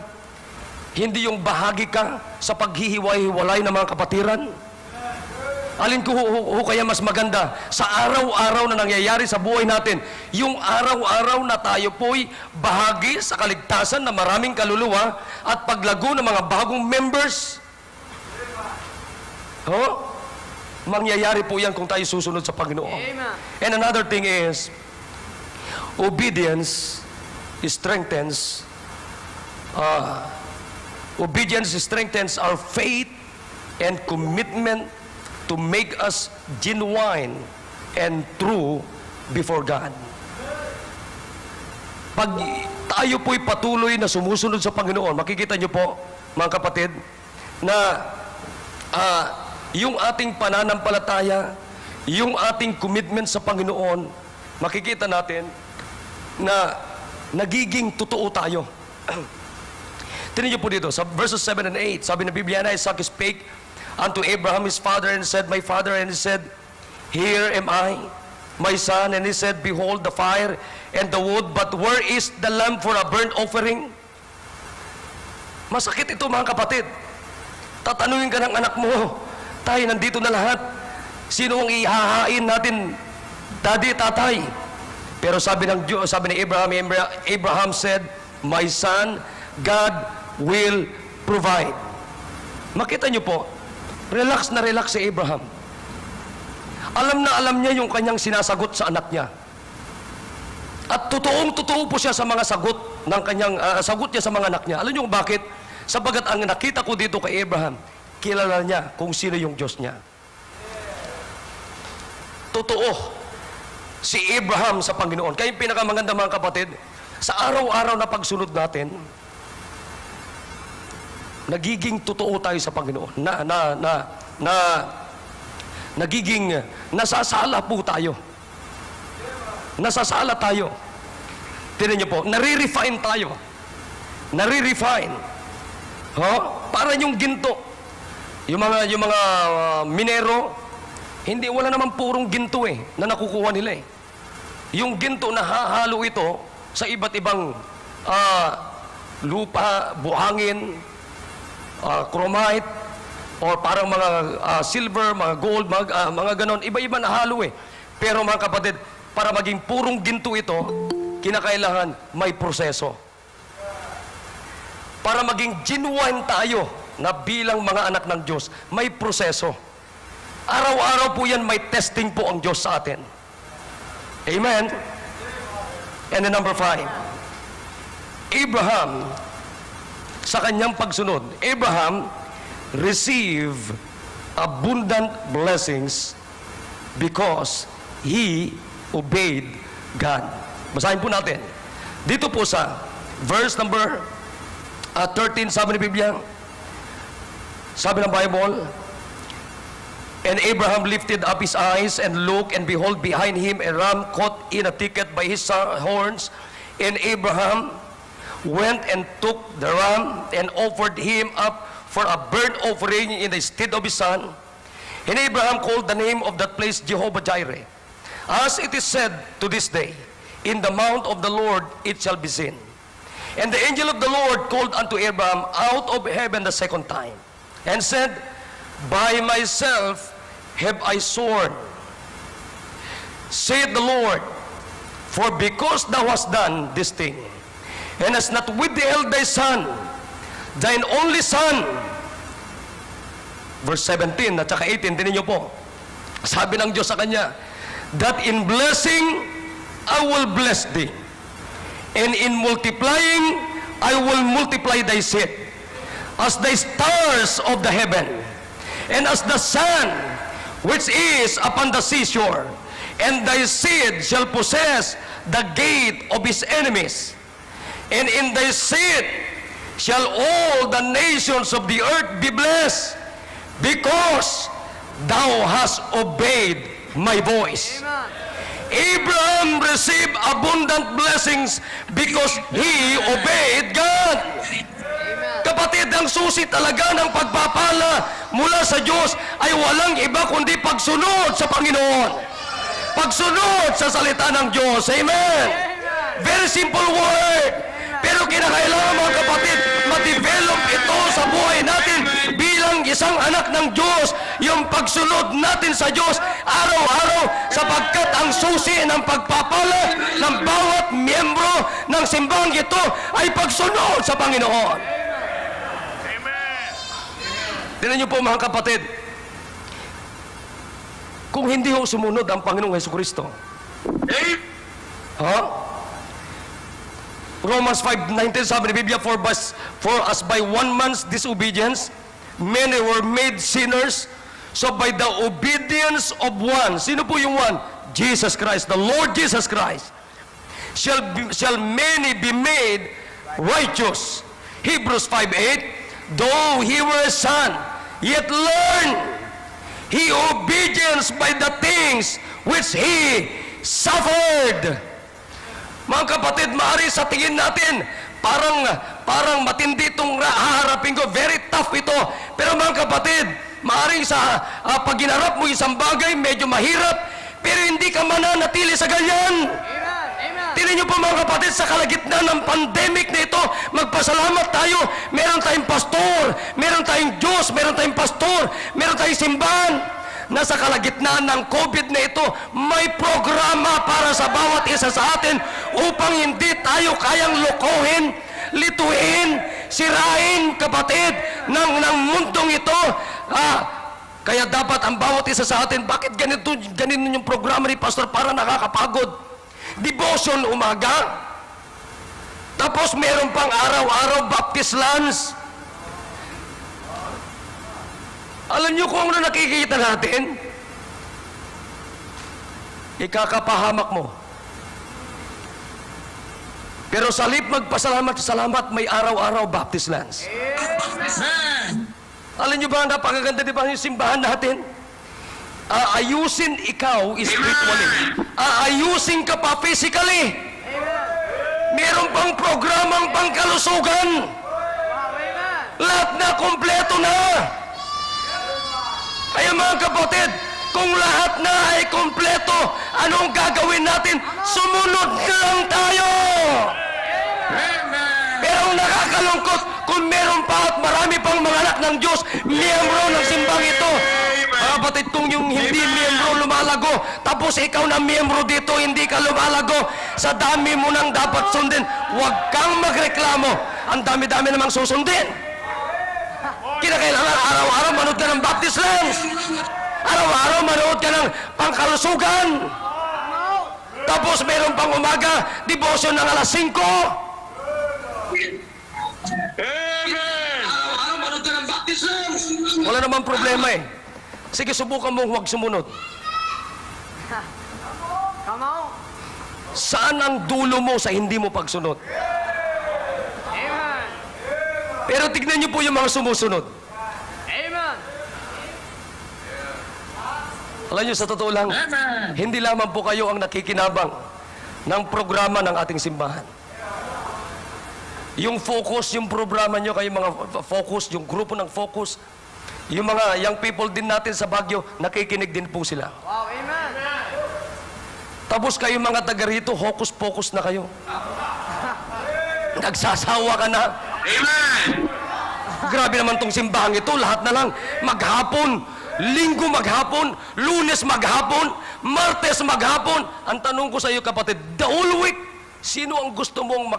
Speaker 2: hindi yung bahagi ka sa paghihiwalay ng mga kapatiran. Alin ko kaya mas maganda sa araw-araw na nangyayari sa buhay natin, yung araw-araw na tayo po'y bahagi sa kaligtasan ng maraming kaluluwa at paglago ng mga bagong members. Mangyayari po yan kung tayo susunod sa Panginoon.
Speaker 4: Amen.
Speaker 2: And another thing is, obedience strengthens our faith and commitment to make us genuine and true before God. Pag tayo po'y patuloy na sumusunod sa Panginoon, makikita nyo po, mga kapatid, na yung ating pananampalataya, yung ating commitment sa Panginoon, makikita natin na nagiging totoo tayo. Tingnan niyo po dito, sa verses 7 and 8, sabi ng Biblia na, Isaac spake unto Abraham his father and said, My father, and he said, Here am I, my son, and he said, Behold the fire and the wood, but where is the lamb for a burnt offering? Masakit ito mga kapatid. Tatanungin ka ng anak mo, tayo nandito na lahat, sino ang ihahain natin, daddy, tatay? Pero sabi ng Diyos, sabi ni Abraham said, My son, God will provide. Makita niyo po, relax na relax si Abraham. Alam na alam niya yung kanyang sinasagot sa anak niya. At totoong-totoo po siya sa mga sagot ng kanyang sagot niya sa mga anak niya. Alam niyo kung bakit? Sabagat ang nakita ko dito kay Abraham, kilala niya kung sino yung Diyos niya. Totoo si Abraham sa Panginoon. Kaya yung pinakamaganda mga kapatid, sa araw-araw na pagsunod natin, nagiging totoo tayo sa Panginoon. Nagiging nasasala po tayo. Nasasala tayo. Tingnan niyo po, nare-refine tayo. Nare-refine. Para yung ginto. Yung mga minero, wala naman purong ginto na nakukuha nila Yung ginto na hahalo ito sa iba't ibang lupa, buhangin, chromite, or parang mga silver, mga gold, mga ganon, iba-iba na halo Pero mga kapatid, para maging purong ginto ito, kinakailangan may proseso. Para maging genuine tayo na bilang mga anak ng Diyos, may proseso. Araw-araw po yan, may testing po ang Diyos sa atin. Amen? And then number 5, Abraham, sa kanyang pagsunod, Abraham received abundant blessings because he obeyed God. Basahin po natin. Dito po sa verse number 13, sabi ng Biblia, sabi ng Bible, And Abraham lifted up his eyes and looked, and behold, behind him a ram caught in a thicket by his horns. And Abraham went and took the ram and offered him up for a burnt offering in the stead of his son. And Abraham called the name of that place Jehovah-Jireh. As it is said to this day, In the mount of the Lord it shall be seen. And the angel of the Lord called unto Abraham out of heaven the second time, and said, By myself have I sworn, saith the Lord, for because thou hast done this thing, and hast not withheld thy son, thine only son. Verse 17 at saka 18, tinin niyo po. Sabi ng Diyos sa kanya, that in blessing I will bless thee, and in multiplying I will multiply thy seed. as the stars of the heaven, and as the sun which is upon the seashore. And thy seed shall possess the gate of his enemies. And in thy seed shall all the nations of the earth be blessed, because thou hast obeyed my voice.
Speaker 4: Amen.
Speaker 2: Abraham received abundant blessings because he obeyed God. Kapatid, ang susi talaga ng pagpapala mula sa Diyos ay walang iba kundi pagsunod sa Panginoon. Pagsunod sa salita ng Diyos. Amen. Very simple word. Pero kinakailangan, mga kapatid, ma-develop ito sa buhay natin bilang isang anak ng Diyos, yung pagsunod natin sa Diyos araw-araw, sapagkat ang susi ng pagpapala ng bawat miyembro ng simbahang ito ay pagsunod sa Panginoon. Tingnan niyo po, mga kapatid, kung hindi ho sumunod ang Panginoong Hesukristo, Romans 5:19 sabi ni Biblia, for as by one man's disobedience many were made sinners, so by the obedience of one, sino po yung one? Jesus Christ, the Lord Jesus Christ, shall many be made righteous. Hebrews 5:8, though he were a son, yet learn he obedience by the things which he suffered. Mga kapatid, maaari sa tingin natin, parang matindi itong haharapin ko, very tough ito. Pero mga kapatid, maaring sa pag ginarap mo isang bagay, medyo mahirap, pero hindi ka mananatili sa ganyan.
Speaker 4: Amen.
Speaker 2: Tingnan niyo po, mga kapatid, sa kalagitnaan ng pandemic na ito, magpasalamat tayo. Meron tayong pastor, meron tayong Diyos, meron tayong pastor, meron tayong simbahan. Nasa kalagitnaan ng COVID na ito, may programa para sa bawat isa sa atin upang hindi tayo kayang lokohin, lituin, sirain, kapatid, ng mundong ito. Kaya dapat ang bawat isa sa atin, bakit ganito yung programa ni Pastor? Para nakakapagod. Devotion umaga, tapos meron pang araw-araw baptist lunch. Alam niyo kung ano nakikita natin? Ikakapahamak mo. Pero sa halip magpasalamat, may araw-araw baptist lunch. Alam niyo ba, napakaganda di ba yung simbahan natin? Aayusin ikaw spiritually. Aayusin ka pa physically. Meron pang programang pangkalusugan. Lahat na kompleto na. Kaya mga kapatid, kung lahat na ay kompleto, anong gagawin natin? Sumunod na lang tayo! Pero ang nakakalungkot, kung meron pa at marami pang mga anak ng Diyos, miyembro ng simbang ito. Mga kapatid, kung yung hindi miyembro lumalago, tapos ikaw na miyembro dito, hindi ka lumalago, sa dami mo nang dapat sundin, huwag kang magreklamo. Ang dami-dami namang susundin. Kinakailangan araw-araw manood ka ng baptist lunch. Araw-araw manood ka ng pangkalusugan. Tapos meron pang umaga, devotion ng alas 5. Araw-araw manood ka ng baptist lunch. Wala namang problema eh. Sige, subukan mong huwag sumunod.
Speaker 4: Come on.
Speaker 2: Saan ang dulo mo sa hindi mo pagsunod?
Speaker 4: Amen.
Speaker 2: Pero tignan niyo po yung mga sumusunod.
Speaker 4: Amen.
Speaker 2: Alam niyo, sa totoo lang, hindi lamang po kayo ang nakikinabang ng programa ng ating simbahan. Yung focus, yung programa niyo, kayo mga focus, yung grupo ng focus, yung mga young people din natin sa Baguio, nakikinig din po sila.
Speaker 4: Wow, amen.
Speaker 2: Tapos kayo mga taga rito, hocus-pocus na kayo. Nagsasawa ka na. Grabe naman tong simbahang ito, lahat na lang maghapon, linggo maghapon, lunes maghapon, martes maghapon. Ang tanong ko sa iyo, kapatid, the whole week, sino ang gusto mong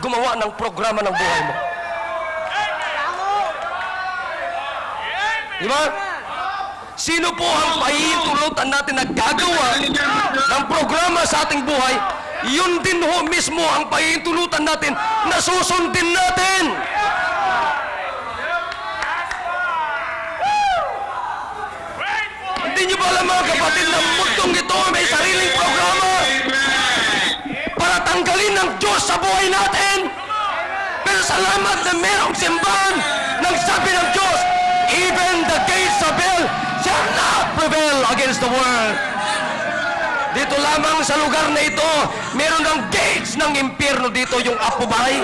Speaker 2: gumawa ng programa ng buhay mo? Di ba? Sino po ang pahihintulutan natin na gagawa ng programa sa ating buhay? Yun din ho mismo ang pahihintulutan natin na susundin natin. Diyos sa buhay natin. Pero salamat na merong simbahan ng sabi ng Diyos, even the gates of hell shall not prevail against the world. Dito lamang sa lugar na ito, meron ng gates ng impyerno dito, yung apubay.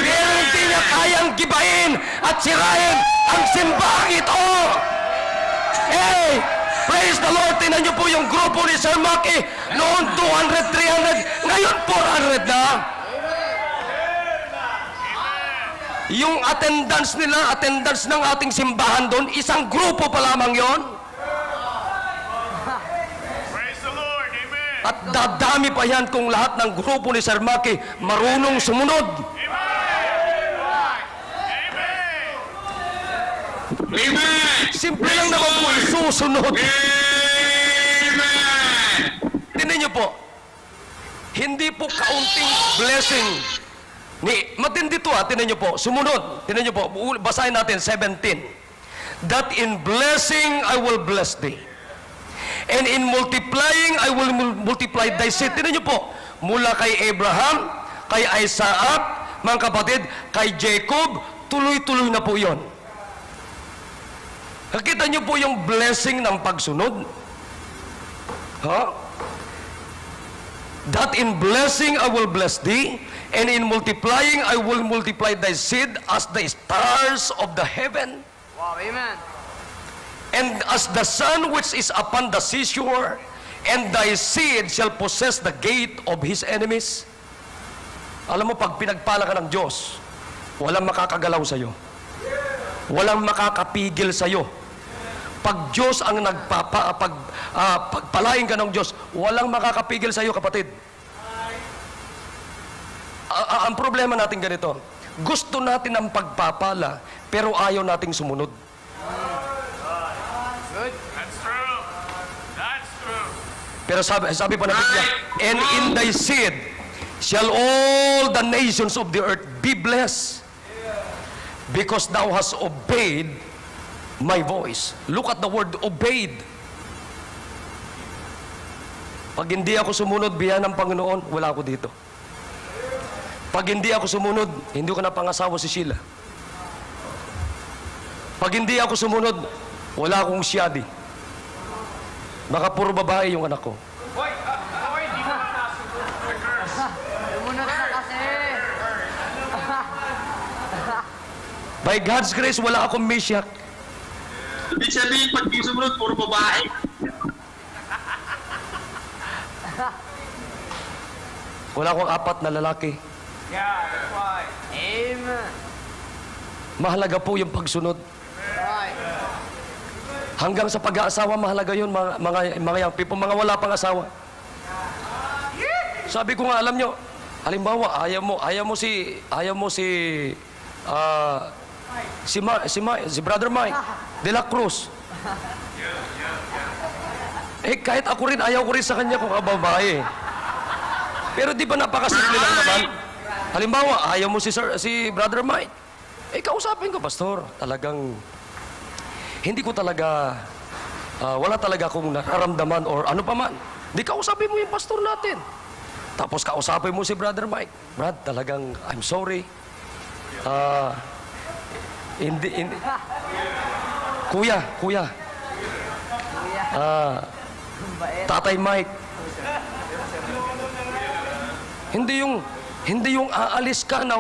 Speaker 2: Pero hindi niya kayang gibain at sirain ang simbahang ito. Hey! Praise the Lord! Tingnan niyo po yung grupo ni Sir Maki. Noon 200, 300, ngayon 400 na. Yung attendance nila, attendance ng ating simbahan doon, isang grupo pa lamang yon.
Speaker 3: Praise the Lord. Amen.
Speaker 2: At dadami pa yan kung lahat ng grupo ni Sir Maki marunong sumunod.
Speaker 3: Amen.
Speaker 2: Simple lang naman po, susunod. Tingnan niyo po, hindi po kaunting blessing. Matindi to tingnan niyo po, sumunod. Tingnan niyo po, basahin natin 17. That in blessing I will bless thee. And in multiplying I will multiply thy seed. Tingnan niyo po, mula kay Abraham, kay Isaac, mga kapatid, kay Jacob, tuloy-tuloy na po yon. Nakita niyo po yung blessing ng pagsunod? Ha? That in blessing I will bless thee, and in multiplying I will multiply thy seed as the stars of the heaven,
Speaker 4: Wow, amen.
Speaker 2: and as the sun which is upon the seashore, and thy seed shall possess the gate of his enemies. Alam mo, pag pinagpala ka ng Diyos, walang makakagalaw sa'yo. Walang makakapigil sa'yo. Pag Diyos ang pagpalain ka ng Diyos, walang makakapigil sa'yo, kapatid. Ang problema natin ganito, gusto natin ang pagpapala, pero ayaw nating sumunod.
Speaker 4: Good.
Speaker 3: That's true. That's true.
Speaker 2: Pero sabi pa ng Biblia, and in thy seed shall all the nations of the earth be blessed, because thou hast obeyed my voice. Look at the word obeyed. Pag hindi ako sumunod, biyan ng Panginoon, wala ako dito. Pag hindi ako sumunod, hindi ko na pangasawa si Sheila. Pag hindi ako sumunod, wala akong siyadi. Baka puro babae yung anak ko.
Speaker 4: Sumunod na kasi.
Speaker 2: By God's grace, wala akong misyak.
Speaker 5: Ibig sabihin, pag di sumunod, puro babae.
Speaker 2: Wala akong apat na lalaki.
Speaker 4: Amen.
Speaker 2: Mahalaga po yung pagsunod.
Speaker 4: Right.
Speaker 2: Hanggang sa pag-aasawa, mahalaga yun, mga young people, mga wala pang asawa. Sabi ko nga, alam nyo, halimbawa, ayaw mo si Brother Mike de la Cruz. Kahit ako rin, ayaw ko rin sa kanya kung babae. Pero di ba napakasimple lang naman? Halimbawa, ayaw mo si Brother Mike. Kausapin ko, Pastor. Talagang, hindi ko talaga, wala talaga akong nararamdaman or ano pa man. Di kausapin mo yung pastor natin. Tapos kausapin mo si Brother Mike. Brad, talagang, I'm sorry. Hindi. Kuya. Tatay Mike. Hindi yung aalis ka na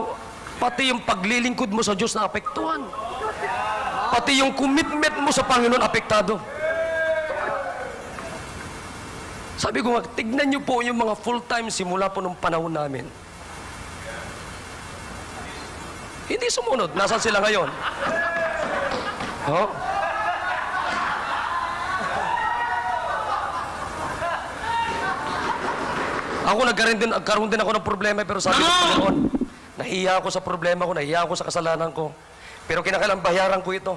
Speaker 2: pati yung paglilingkod mo sa Diyos na apektuhan. Pati yung commitment mo sa Panginoon apektado. Sabi ko nga, tignan niyo po yung mga full-time simula po nung panahon namin. Hindi sumunod. Nasaan sila ngayon? Ako nagkaroon din ako ng problema, pero sabi ko, Panginoon, nahiya ako sa problema ko, nahiya ako sa kasalanan ko. Pero kinakailangan bayaran ko ito.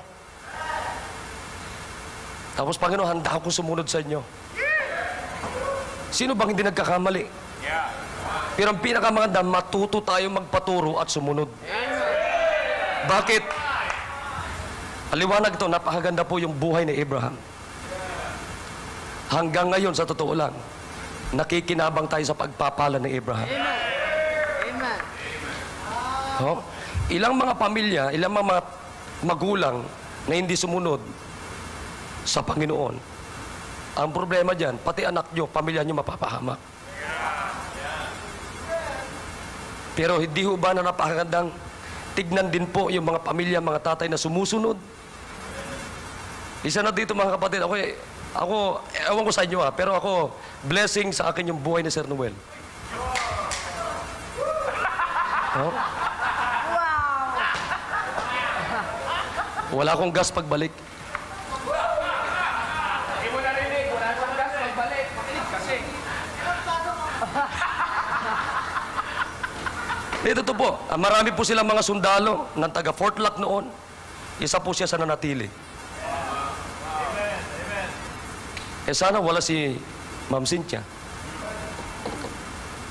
Speaker 2: Tapos, Panginoon, handa akong sumunod sa inyo. Sino bang hindi nagkakamali? Pero ang pinakamaganda, matuto tayo magpaturo at sumunod. Bakit? Aliwanag ito, napakaganda po yung buhay ni Abraham. Hanggang ngayon, sa totoo lang, nakikinabang tayo sa pagpapala ni Abraham. Oh? Ilang mga pamilya, ilang mga magulang na hindi sumunod sa Panginoon. Ang problema dyan, pati anak nyo, pamilya nyo mapapahamak. Pero hindi ho ba na napakagandang tignan din po yung mga pamilya, mga tatay na sumusunod? Isa na dito mga kapatid, ewan ko sa inyo pero ako, blessing sa akin yung buhay ni Sir Noel. Oh? Wala akong gas pagbalik.
Speaker 3: Hindi mo narinig. Wala nang gas magbalik. Makinig kasi.
Speaker 2: Ito po, marami po silang mga sundalo ng taga Fort Lac noon. Isa po siya sa nanatili. Eh sana wala si Ma'am Cynthia.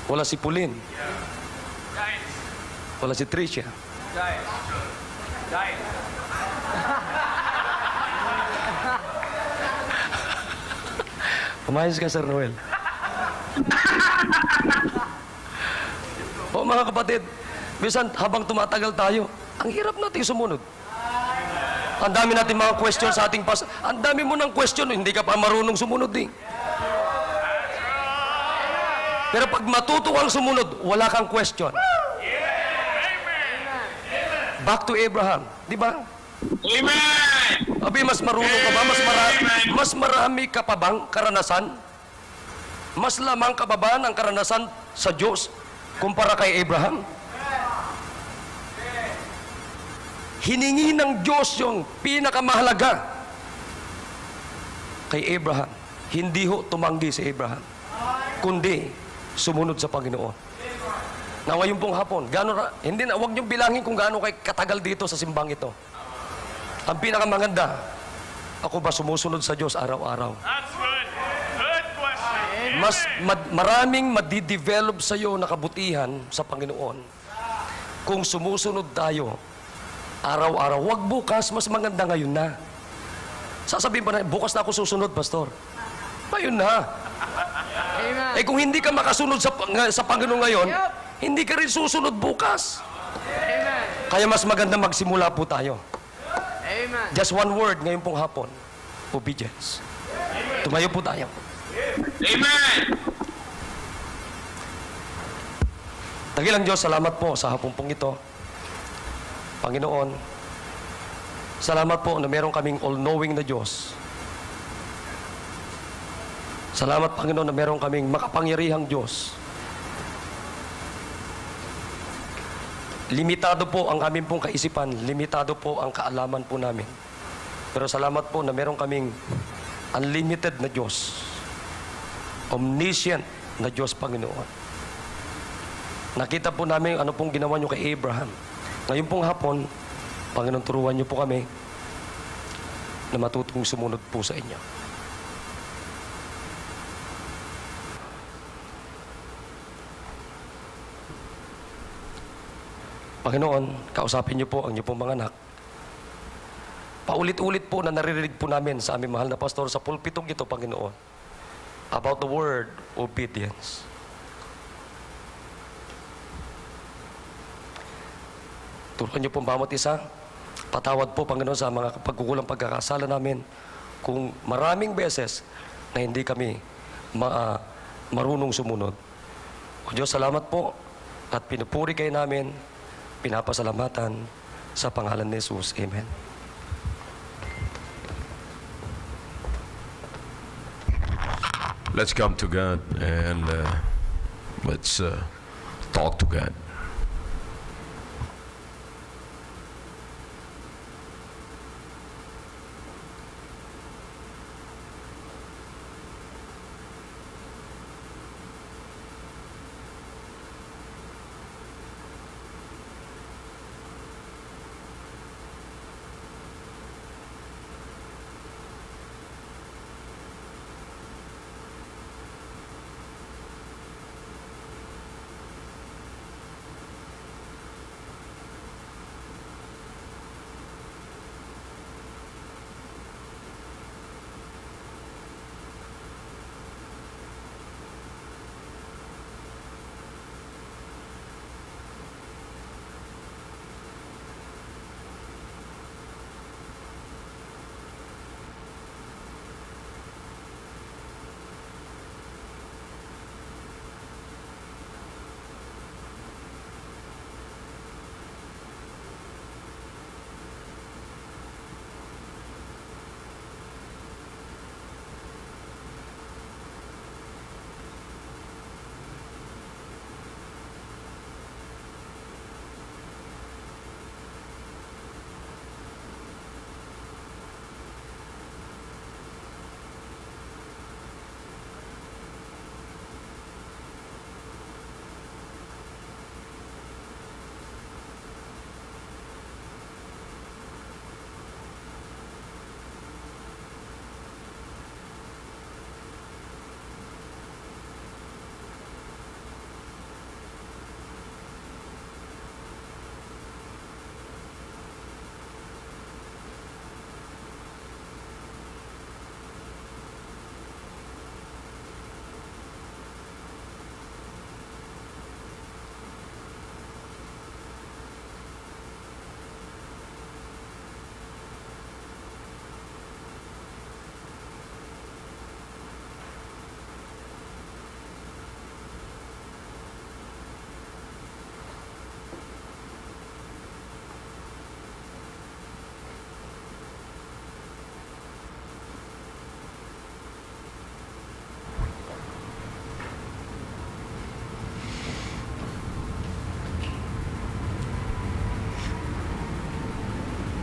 Speaker 2: Wala si Pauline.
Speaker 3: Guys.
Speaker 2: Wala si Tricia.
Speaker 3: Guys. Guys.
Speaker 2: Umayos ka, Sir Noel. O mga kapatid, minsan habang tumatagal tayo, ang hirap natin sumunod. Ang dami natin mga question sa ating ang dami mo ng question, hindi ka pa marunong sumunod din. Pero pag matuto kang sumunod, wala kang question. Back to Abraham, di ba?
Speaker 5: Amen!
Speaker 2: Abi, mas marunong ka ba? Mas marami ka pa bang karanasan? Mas lamang ka pa ba ng karanasan sa Diyos kumpara kay Abraham? Hiningi ng Diyos yung pinakamahalaga kay Abraham. Hindi ho tumanggi si Abraham, kundi sumunod sa Panginoon. Na ngayon pong hapon, hindi na, huwag niyong bilangin kung gaano kay katagal dito sa simbang ito. Ang pinakamaganda, ako ba sumusunod sa Diyos araw-araw?
Speaker 3: That's good. Good question.
Speaker 2: Maraming madidevelop sa iyo na kabutihan sa Panginoon kung sumusunod tayo araw-araw. Huwag bukas, mas maganda ngayon na. Sasabihin pa na, bukas na ako susunod, Pastor. Ngayon na.
Speaker 4: Amen.
Speaker 2: Eh kung hindi ka makasunod sa Panginoon ngayon, hindi ka rin susunod bukas.
Speaker 4: Amen.
Speaker 2: Kaya mas maganda magsimula po tayo.
Speaker 4: Amen.
Speaker 2: Just one word ngayon pong hapon. Obedience. Tumayo po tayo.
Speaker 5: Amen!
Speaker 2: Dakilang Diyos, salamat po sa hapon pong ito. Panginoon, salamat po na meron kaming all-knowing na Diyos. Salamat, Panginoon, na meron kaming makapangyarihang Diyos. Limitado po ang aming pong kaisipan, limitado po ang kaalaman po namin. Pero salamat po na meron kaming unlimited na Diyos. Omniscient na Diyos, Panginoon. Nakita po namin ano pong ginawa niyo kay Abraham. Ngayon pong hapon, Panginoon, turuan niyo po kami na matutong sumunod po sa inyo. Panginoon, kausapin niyo po ang niyo pong mga anak. Paulit-ulit po na naririnig po namin sa aming mahal na pastor sa pulpitong ito, Panginoon, about the word obedience. Turuan niyo po bawat isa. Patawad po, Panginoon, sa mga pagkukulang pagkakasala namin kung maraming beses na hindi kami marunong sumunod. O Diyos, salamat po at pinupuri kayo namin, pinapasalamatan sa pangalan ni Jesus. Amen.
Speaker 1: Let's come to God and let's talk to God.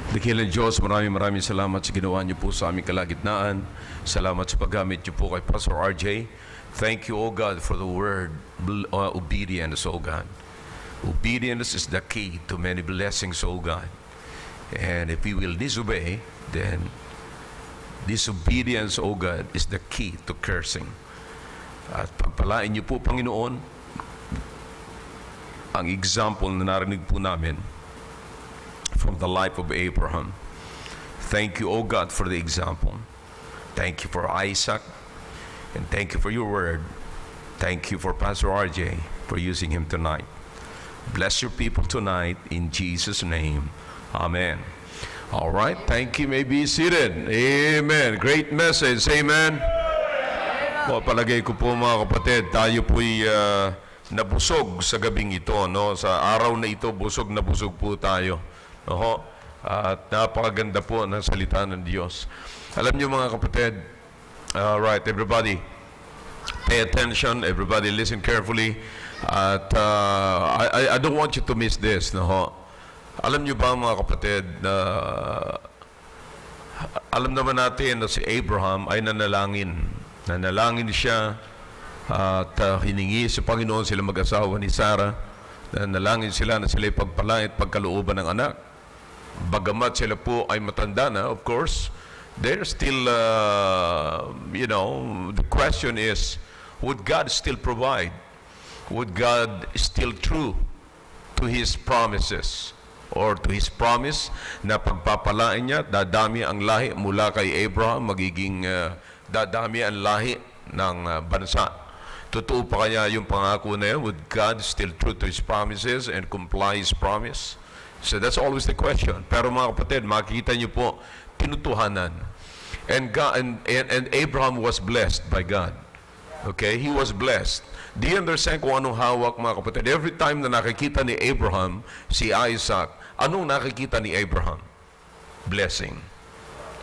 Speaker 1: Dakilang Diyos, maraming salamat sa ginawa niyo po sa aming kalagitnaan. Salamat sa paggamit niyo po kay Pastor RJ. Thank you, O God, for the word obedience, O God. Obedience is the key to many blessings, O God. And if we will disobey, then disobedience, O God, is the key to cursing. At pagpalain niyo po, Panginoon, ang example na narinig po namin from the life of Abraham. Thank you, O God, for the example. Thank you for Isaac, and thank you for your word. Thank you for Pastor RJ for using him tonight. Bless your people tonight in Jesus' name. Amen. All right, thank you. May be seated. Amen. Great message. Amen. O, palagay ko po mga kapatid, tayo po'y nabusog sa gabing ito, no? Sa araw na ito, busog na busog po tayo. Oho. At napakaganda po ng salita ng Diyos. Alam niyo mga kapatid, right, everybody, pay attention, everybody listen carefully. At I don't want you to miss this, no? Alam niyo ba mga kapatid, alam naman natin na si Abraham ay nanalangin. Nanalangin siya at hiningi sa Panginoon sila mag-asawa ni Sarah. Nanalangin sila na sila'y pagpalain at pagkalooban ng anak. Bagamat sila po ay matanda na, of course, they're still, the question is, would God still provide? Would God still true to His promises? Or to His promise na pagpapalain niya, dadami ang lahi mula kay Abraham, magiging dadami ang lahi ng bansa. Totoo pa kaya yung pangako na yun? Would God still true to His promises and comply His promise? So that's always the question. Pero mga kapatid, makikita niyo po, tinutuhanan. And Abraham was blessed by God. Okay? He was blessed. Do you understand kung anong hawak mga kapatid? Every time na nakikita ni Abraham si Isaac, anong nakikita ni Abraham? Blessing.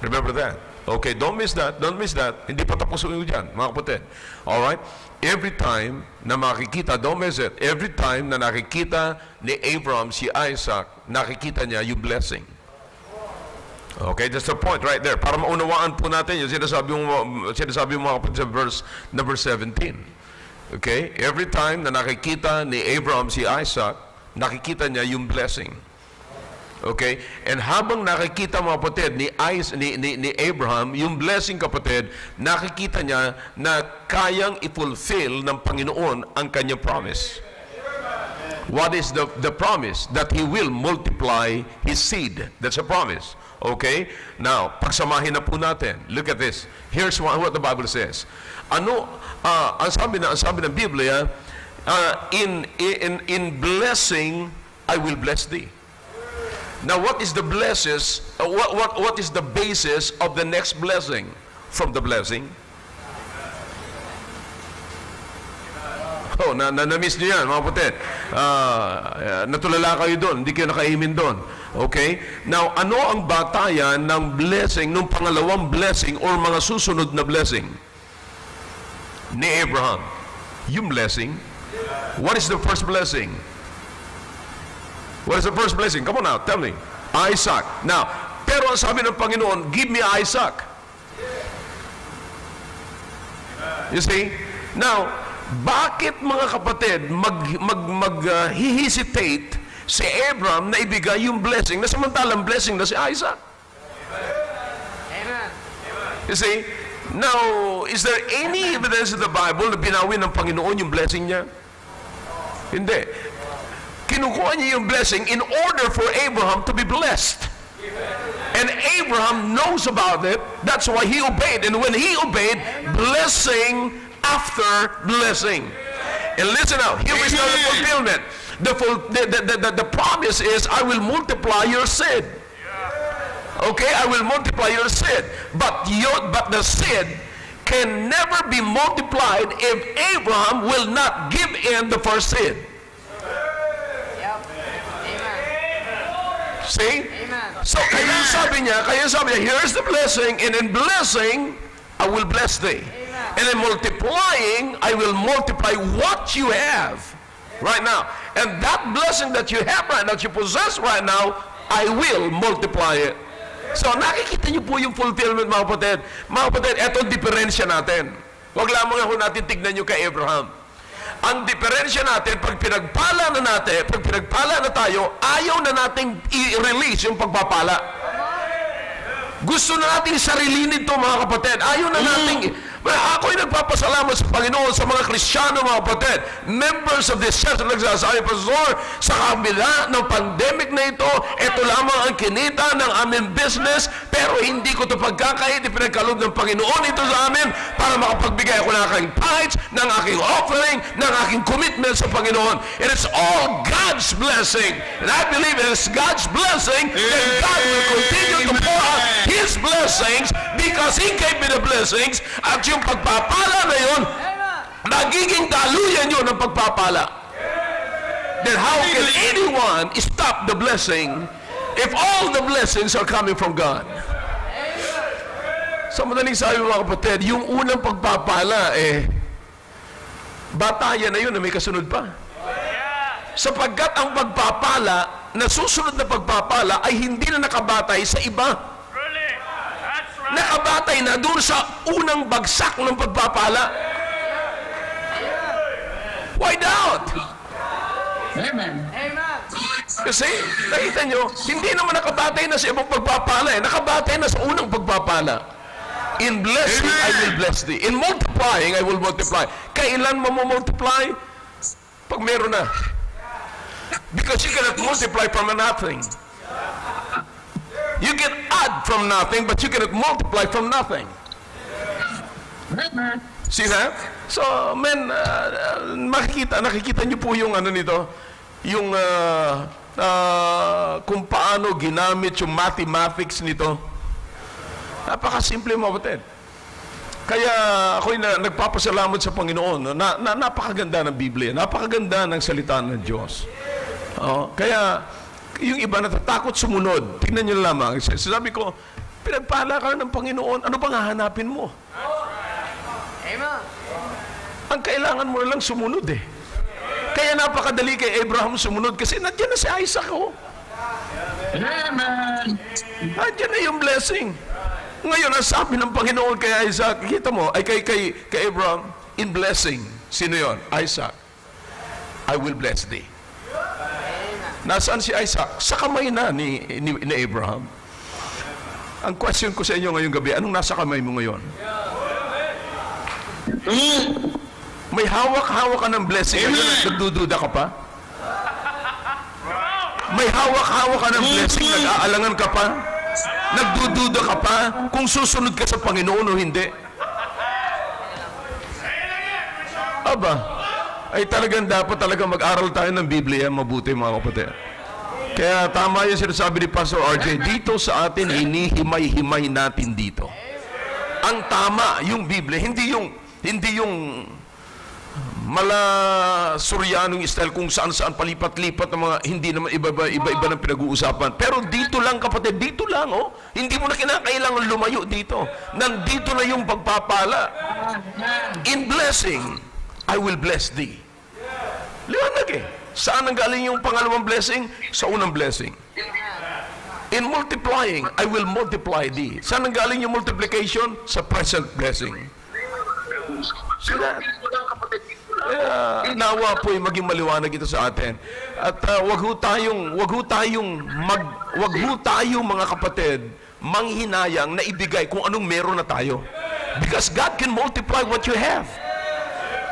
Speaker 1: Remember that. Okay, don't miss that. Don't miss that. Hindi pa tapos yung dyan, mga kapatid. Alright? Every time na makikita, don't miss it. Every time na nakikita ni Abraham si Isaac, nakikita niya yung blessing. Okay, that's the point right there. Para maunawaan po natin yung sinasabi mo mga kapatid sa verse number 17. Okay? Every time na nakikita ni Abraham si Isaac, nakikita niya yung blessing. Okay? And habang nakikita mga kapatid ni Abraham, yung blessing kapatid, nakikita niya na kayang i-fulfill ng Panginoon ang kanyang promise. What is the promise? That He will multiply His seed. That's a promise. Okay? Now, pagsamahin na po natin. Look at this. Here's what the Bible says. Ang sabi ng Biblia, in blessing, I will bless thee. Now, what is the blesses? What is the basis of the next blessing from the blessing? Oh, na-miss niyo yan, mga kapatid. Natulala kayo doon, hindi kayo naka-amen doon. Okay? Now, ano ang batayan ng blessing, nung pangalawang blessing or mga susunod na blessing ni Abraham? Yung blessing. What is the first blessing? What is the first blessing? Come on now, tell me. Isaac. Now, pero ang sabi ng Panginoon, give me Isaac. You see? Now, bakit mga kapatid mag-hesitate si Abraham na ibigay yung blessing na samantalang blessing na si Isaac?
Speaker 4: Amen.
Speaker 1: You see? Now, is there any evidence in the Bible na binawin ng Panginoon yung blessing niya? Hindi. Kinukuha niya yung blessing in order for Abraham to be blessed. And Abraham knows about it. That's why he obeyed. And when he obeyed, blessing after blessing. And listen now, here is now the fulfillment. The promise is, I will multiply your seed. Okay, I will multiply your seed. But the seed can never be multiplied if Abraham will not give in the first seed.
Speaker 4: Yep. Amen.
Speaker 1: See?
Speaker 4: Amen.
Speaker 1: So, kaya sabi niya, here's the blessing, and in blessing, I will bless thee. And in multiplying, I will multiply what you have right now. And that blessing that you have right now, that you possess right now, I will multiply it. So, nakikita niyo po yung fulfillment, mga kapatid. Mga kapatid, eto ang diferensya natin. Huwag lamang ako natin tignan niyo kay Abraham. Ang diferensya natin, pag pinagpala na tayo, ayaw na nating i-release yung pagpapala. Gusto na nating sarilinin to, mga kapatid. Ayaw na nating... Ako'y nagpapasalamat sa Panginoon sa mga Kristiyano, mga kapatid, members of this church na nagsasabi, Pastor, sa kabila ng pandemic na ito lamang ang kinita ng aming business, pero hindi ko ito pagkakait, ipinagkaloob ng Panginoon ito sa amin para makapagbigay ako ng aking tithes, ng aking offering, ng aking commitment sa Panginoon. It is all God's blessing. And I believe it is God's blessing, and God will continue to pour out His blessings because He gave me the blessings, at yung pagpapala na yun, nagiging daluyan yun ng pagpapala. Then how can anyone stop the blessing if all the blessings are coming from God? Sa madaling sabi, mga kapatid, yung unang pagpapala, batayan na yun na may kasunod pa. Sapagkat ang pagpapala, na susunod na pagpapala, ay hindi na nakabatay sa iba. Nakabatay na doon sa unang bagsak ng pagpapala. Why doubt?
Speaker 5: Amen.
Speaker 1: Kasi, nakita nyo, hindi naman nakabatay na sa ibang pagpapala. Nakabatay na sa unang pagpapala. In blessing, I will bless thee. In multiplying, I will multiply. Kailan mo multiply? Pag meron na. Because you cannot multiply from nothing. You can add from nothing, but you cannot multiply from nothing. See that? So, nakikita niyo po yung ano nito, yung kung paano ginamit yung mathematics nito. Napakasimple, mga kapatid. Kaya ako'y nagpapasalamat sa Panginoon na napakaganda ng Biblia, napakaganda ng salita ng Diyos. Kaya, yung iba natatakot sumunod. Tingnan nyo lamang. Sabi ko, pinagpala ka ng Panginoon, ano bang hahanapin mo?
Speaker 4: Amen.
Speaker 1: Ang kailangan mo na lang sumunod Kaya napakadali kay Abraham sumunod kasi nandiyan na si Isaac
Speaker 5: Amen.
Speaker 1: Nandiyan na yung blessing. Ngayon, ang sabi ng Panginoon kay Isaac, kita mo, ay kay Abraham, in blessing. Sino yon? Isaac. I will bless thee. Nasaan si Isaac? Sa kamay na ni Abraham. Ang question ko sa inyo ngayong gabi, anong nasa kamay mo ngayon? May hawak-hawak ka ng blessing ngayon at nagdududa ka pa? May hawak-hawak ka ng blessing, nag-aalangan ka pa? Nagdududa ka pa kung susunod ka sa Panginoon o hindi? Aba, ay talagang dapat mag-aral tayo ng Biblia mabuti, mga kapatid. Kaya tama yung sinasabi ni Pastor RJ, dito sa atin, hinihimay-himay natin dito. Ang tama, yung Biblia, hindi yung mala Suryanong style kung saan-saan palipat-lipat ng mga hindi naman iba-iba ng pinag-uusapan. Pero dito lang, kapatid, dito lang, hindi mo na kinakailangan lumayo dito. Nandito na yung pagpapala. In blessing, I will bless thee. Liwanag Saan ang galing yung pangalawang blessing? Sa unang blessing. In multiplying, I will multiply thee. Saan ang galing yung multiplication? Sa present blessing. See that? Nawa po yung maging maliwanag ito sa atin. At wag ho tayong mga kapatid manghinayang na ibigay kung anong meron na tayo. Because God can multiply what you have.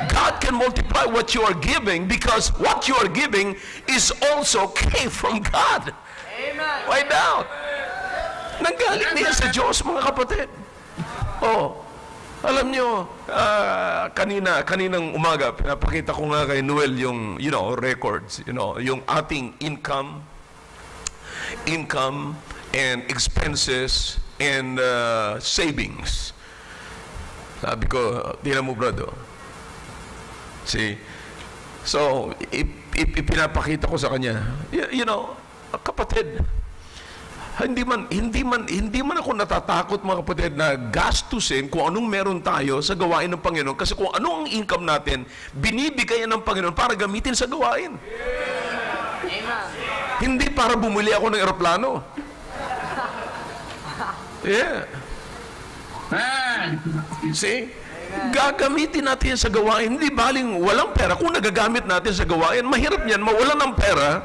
Speaker 1: God can multiply what you are giving because what you are giving is also came from God.
Speaker 4: Amen.
Speaker 1: Why doubt? Nanggaling niya sa Diyos, mga kapatid. Alam nyo, kaninang umaga, pinapakita ko nga kay Noel yung, records, yung ating income and expenses and savings. Sabi ko, tingnan mo, brother. See? So, ipinapakita ko sa kanya, kapatid, hindi man ako natatakot, mga kapatid, na gastusin kung anong meron tayo sa gawain ng Panginoon. Kasi kung ano ang income natin, binibigay ng Panginoon para gamitin sa gawain.
Speaker 4: Amen.
Speaker 1: Hindi para bumili ako ng eroplano. Yeah. See? Gagamitin natin yan sa gawain. Hindi baling walang pera. Kung nagagamit natin sa gawain, mahirap yan. Mawalan ng pera.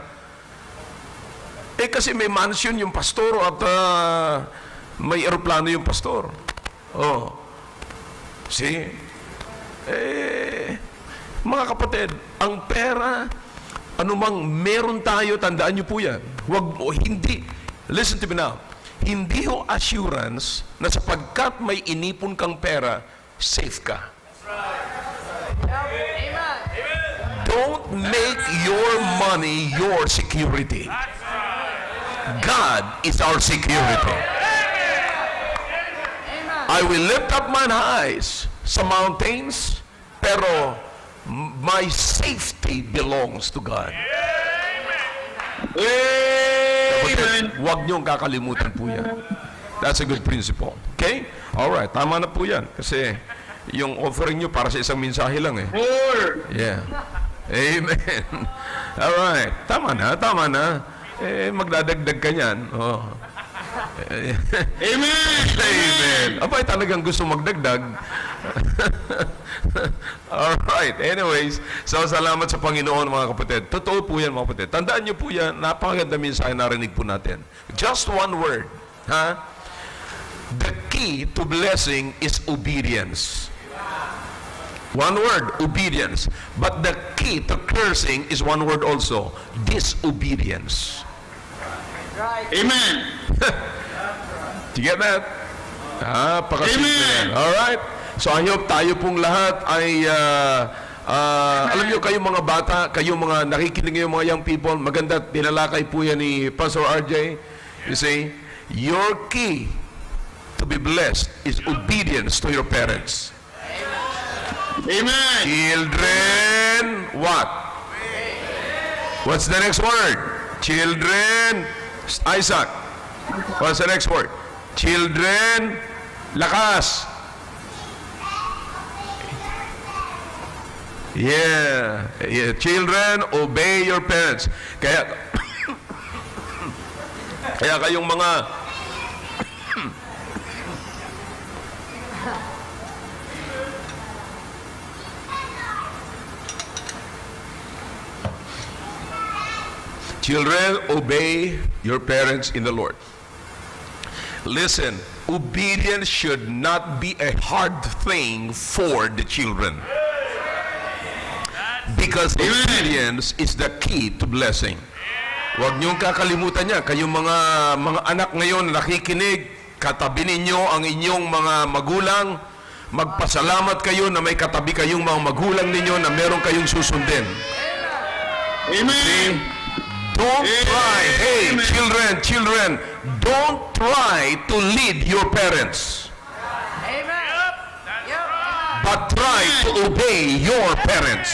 Speaker 1: Kasi may mansion yung pastor at may eroplano yung pastor. Oh. See? Mga kapatid, ang pera, anumang meron tayo, tandaan niyo po yan. Hindi. Listen to me now. Hindi ho assurance na sapagkat may inipon kang pera, safe ka.
Speaker 4: Amen.
Speaker 1: Don't make your money your security. God is our security. I will lift up mine eyes sa mountains, pero my safety belongs to God.
Speaker 5: Amen.
Speaker 1: Huwag niyong kakalimutan po yan. That's a good principle. Okay? Alright, tama na po yan. Kasi yung offering niyo para sa isang mensahe lang eh.
Speaker 5: More.
Speaker 1: Yeah. Amen. Alright. Tama na. Magdadagdag ka niyan. Oh.
Speaker 5: Amen.
Speaker 1: Amen. Abay, talagang gusto magdagdag. Alright. Anyways, so salamat sa Panginoon, mga kapatid. Totoo po yan, mga kapatid. Tandaan niyo po yan, napakaganda minsan narinig po natin. Just one word. Ha? The key to blessing is obedience. One word, obedience. But the key to cursing is one word also, disobedience.
Speaker 5: Amen.
Speaker 1: Do you get that? Pakasimple yan. Alright? So I hope tayo pong lahat ay, alam nyo, kayong mga bata, kayong mga nakikinig ngayong mga young people, maganda, tinalakay po yan ni Pastor RJ. You see, your key to be blessed is obedience to your parents.
Speaker 5: Amen.
Speaker 1: Children, what? What's the next word? Children, Isaac. What's the next word? Children, lakas. Yeah. Children, obey your parents. Kaya kayong mga children, obey your parents in the Lord. Listen, obedience should not be a hard thing for the children. Because obedience is the key to blessing. Huwag niyong kakalimutan niya. Kayong mga anak ngayon nakikinig, katabi ninyo ang inyong mga magulang. Magpasalamat kayo na may katabi kayong mga magulang ninyo na meron kayong susundin.
Speaker 5: Amen.
Speaker 1: See? Don't try. Hey, children, don't try to lead your parents.
Speaker 4: Amen.
Speaker 1: But try to obey your parents.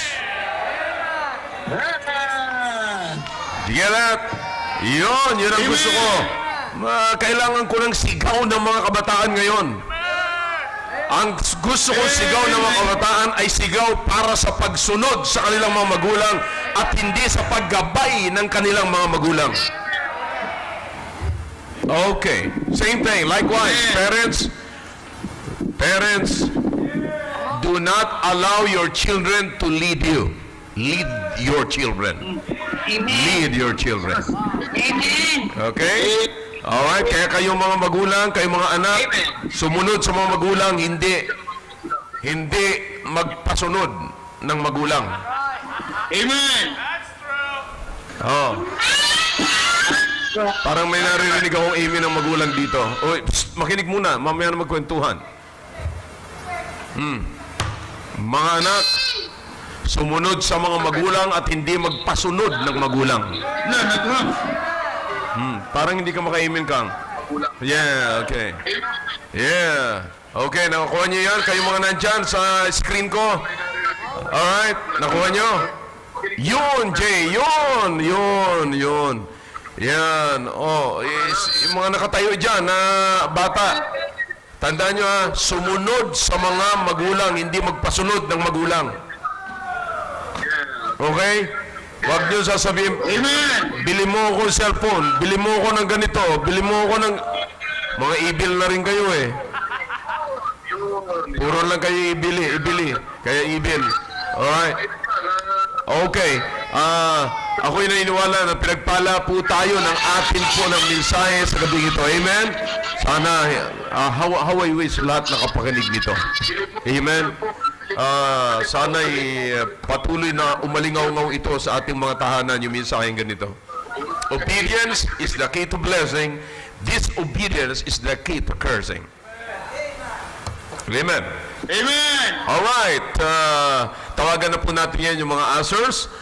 Speaker 1: Do you get that? Yun ang gusto ko. Kailangan ko ng sigaw ng mga kabataan ngayon. Ang gusto ko sigaw ng mga kabataan ay sigaw para sa pagsunod sa kanilang mga magulang at hindi sa paggabay ng kanilang mga magulang. Okay. Same thing. Likewise, parents, do not allow your children to lead you. Lead your children. Lead your children. Okay? Alright, kaya kayong mga magulang, kayong mga anak, sumunod sa mga magulang, hindi magpasunod ng magulang.
Speaker 5: Amen.
Speaker 1: Oh. Parang may naririnig akong amen ng magulang dito. Oy, makinig muna, mamaya na magkwentuhan. Mga anak, sumunod sa mga magulang at hindi magpasunod ng magulang. Parang hindi ka maka-amen, Kang. Yeah, okay. Yeah. Okay, nakukuha niyo yan? Kayo mga nandyan sa screen ko? Alright, nakuha niyo? Yun, Jay, yun. Yan, yung mga nakatayo dyan na bata. Tandaan nyo sumunod sa mga magulang, hindi magpasunod ng magulang. Okay? Huwag niyo sasabihin,
Speaker 5: Amen.
Speaker 1: bili mo ako ng cellphone, bili mo ako ng ganito, bili mo ako ng... Mga ibil na rin kayo eh. Puro lang kayo ibili. Kaya ibil. Alright. Okay. Ako'y naniniwala na pinagpala po tayo ng atin po ng mensahe sa gabi ito. Amen? Sana, how I wish lahat nakapakinig nito. Amen? Sana'y patuloy na umalingaw-ngaw ito sa ating mga tahanan yung mensaheng ganito. Obedience is the key to blessing. Disobedience is the key to cursing. Amen?
Speaker 5: Amen.
Speaker 1: Alright. Tawagan na po natin yan yung mga answers.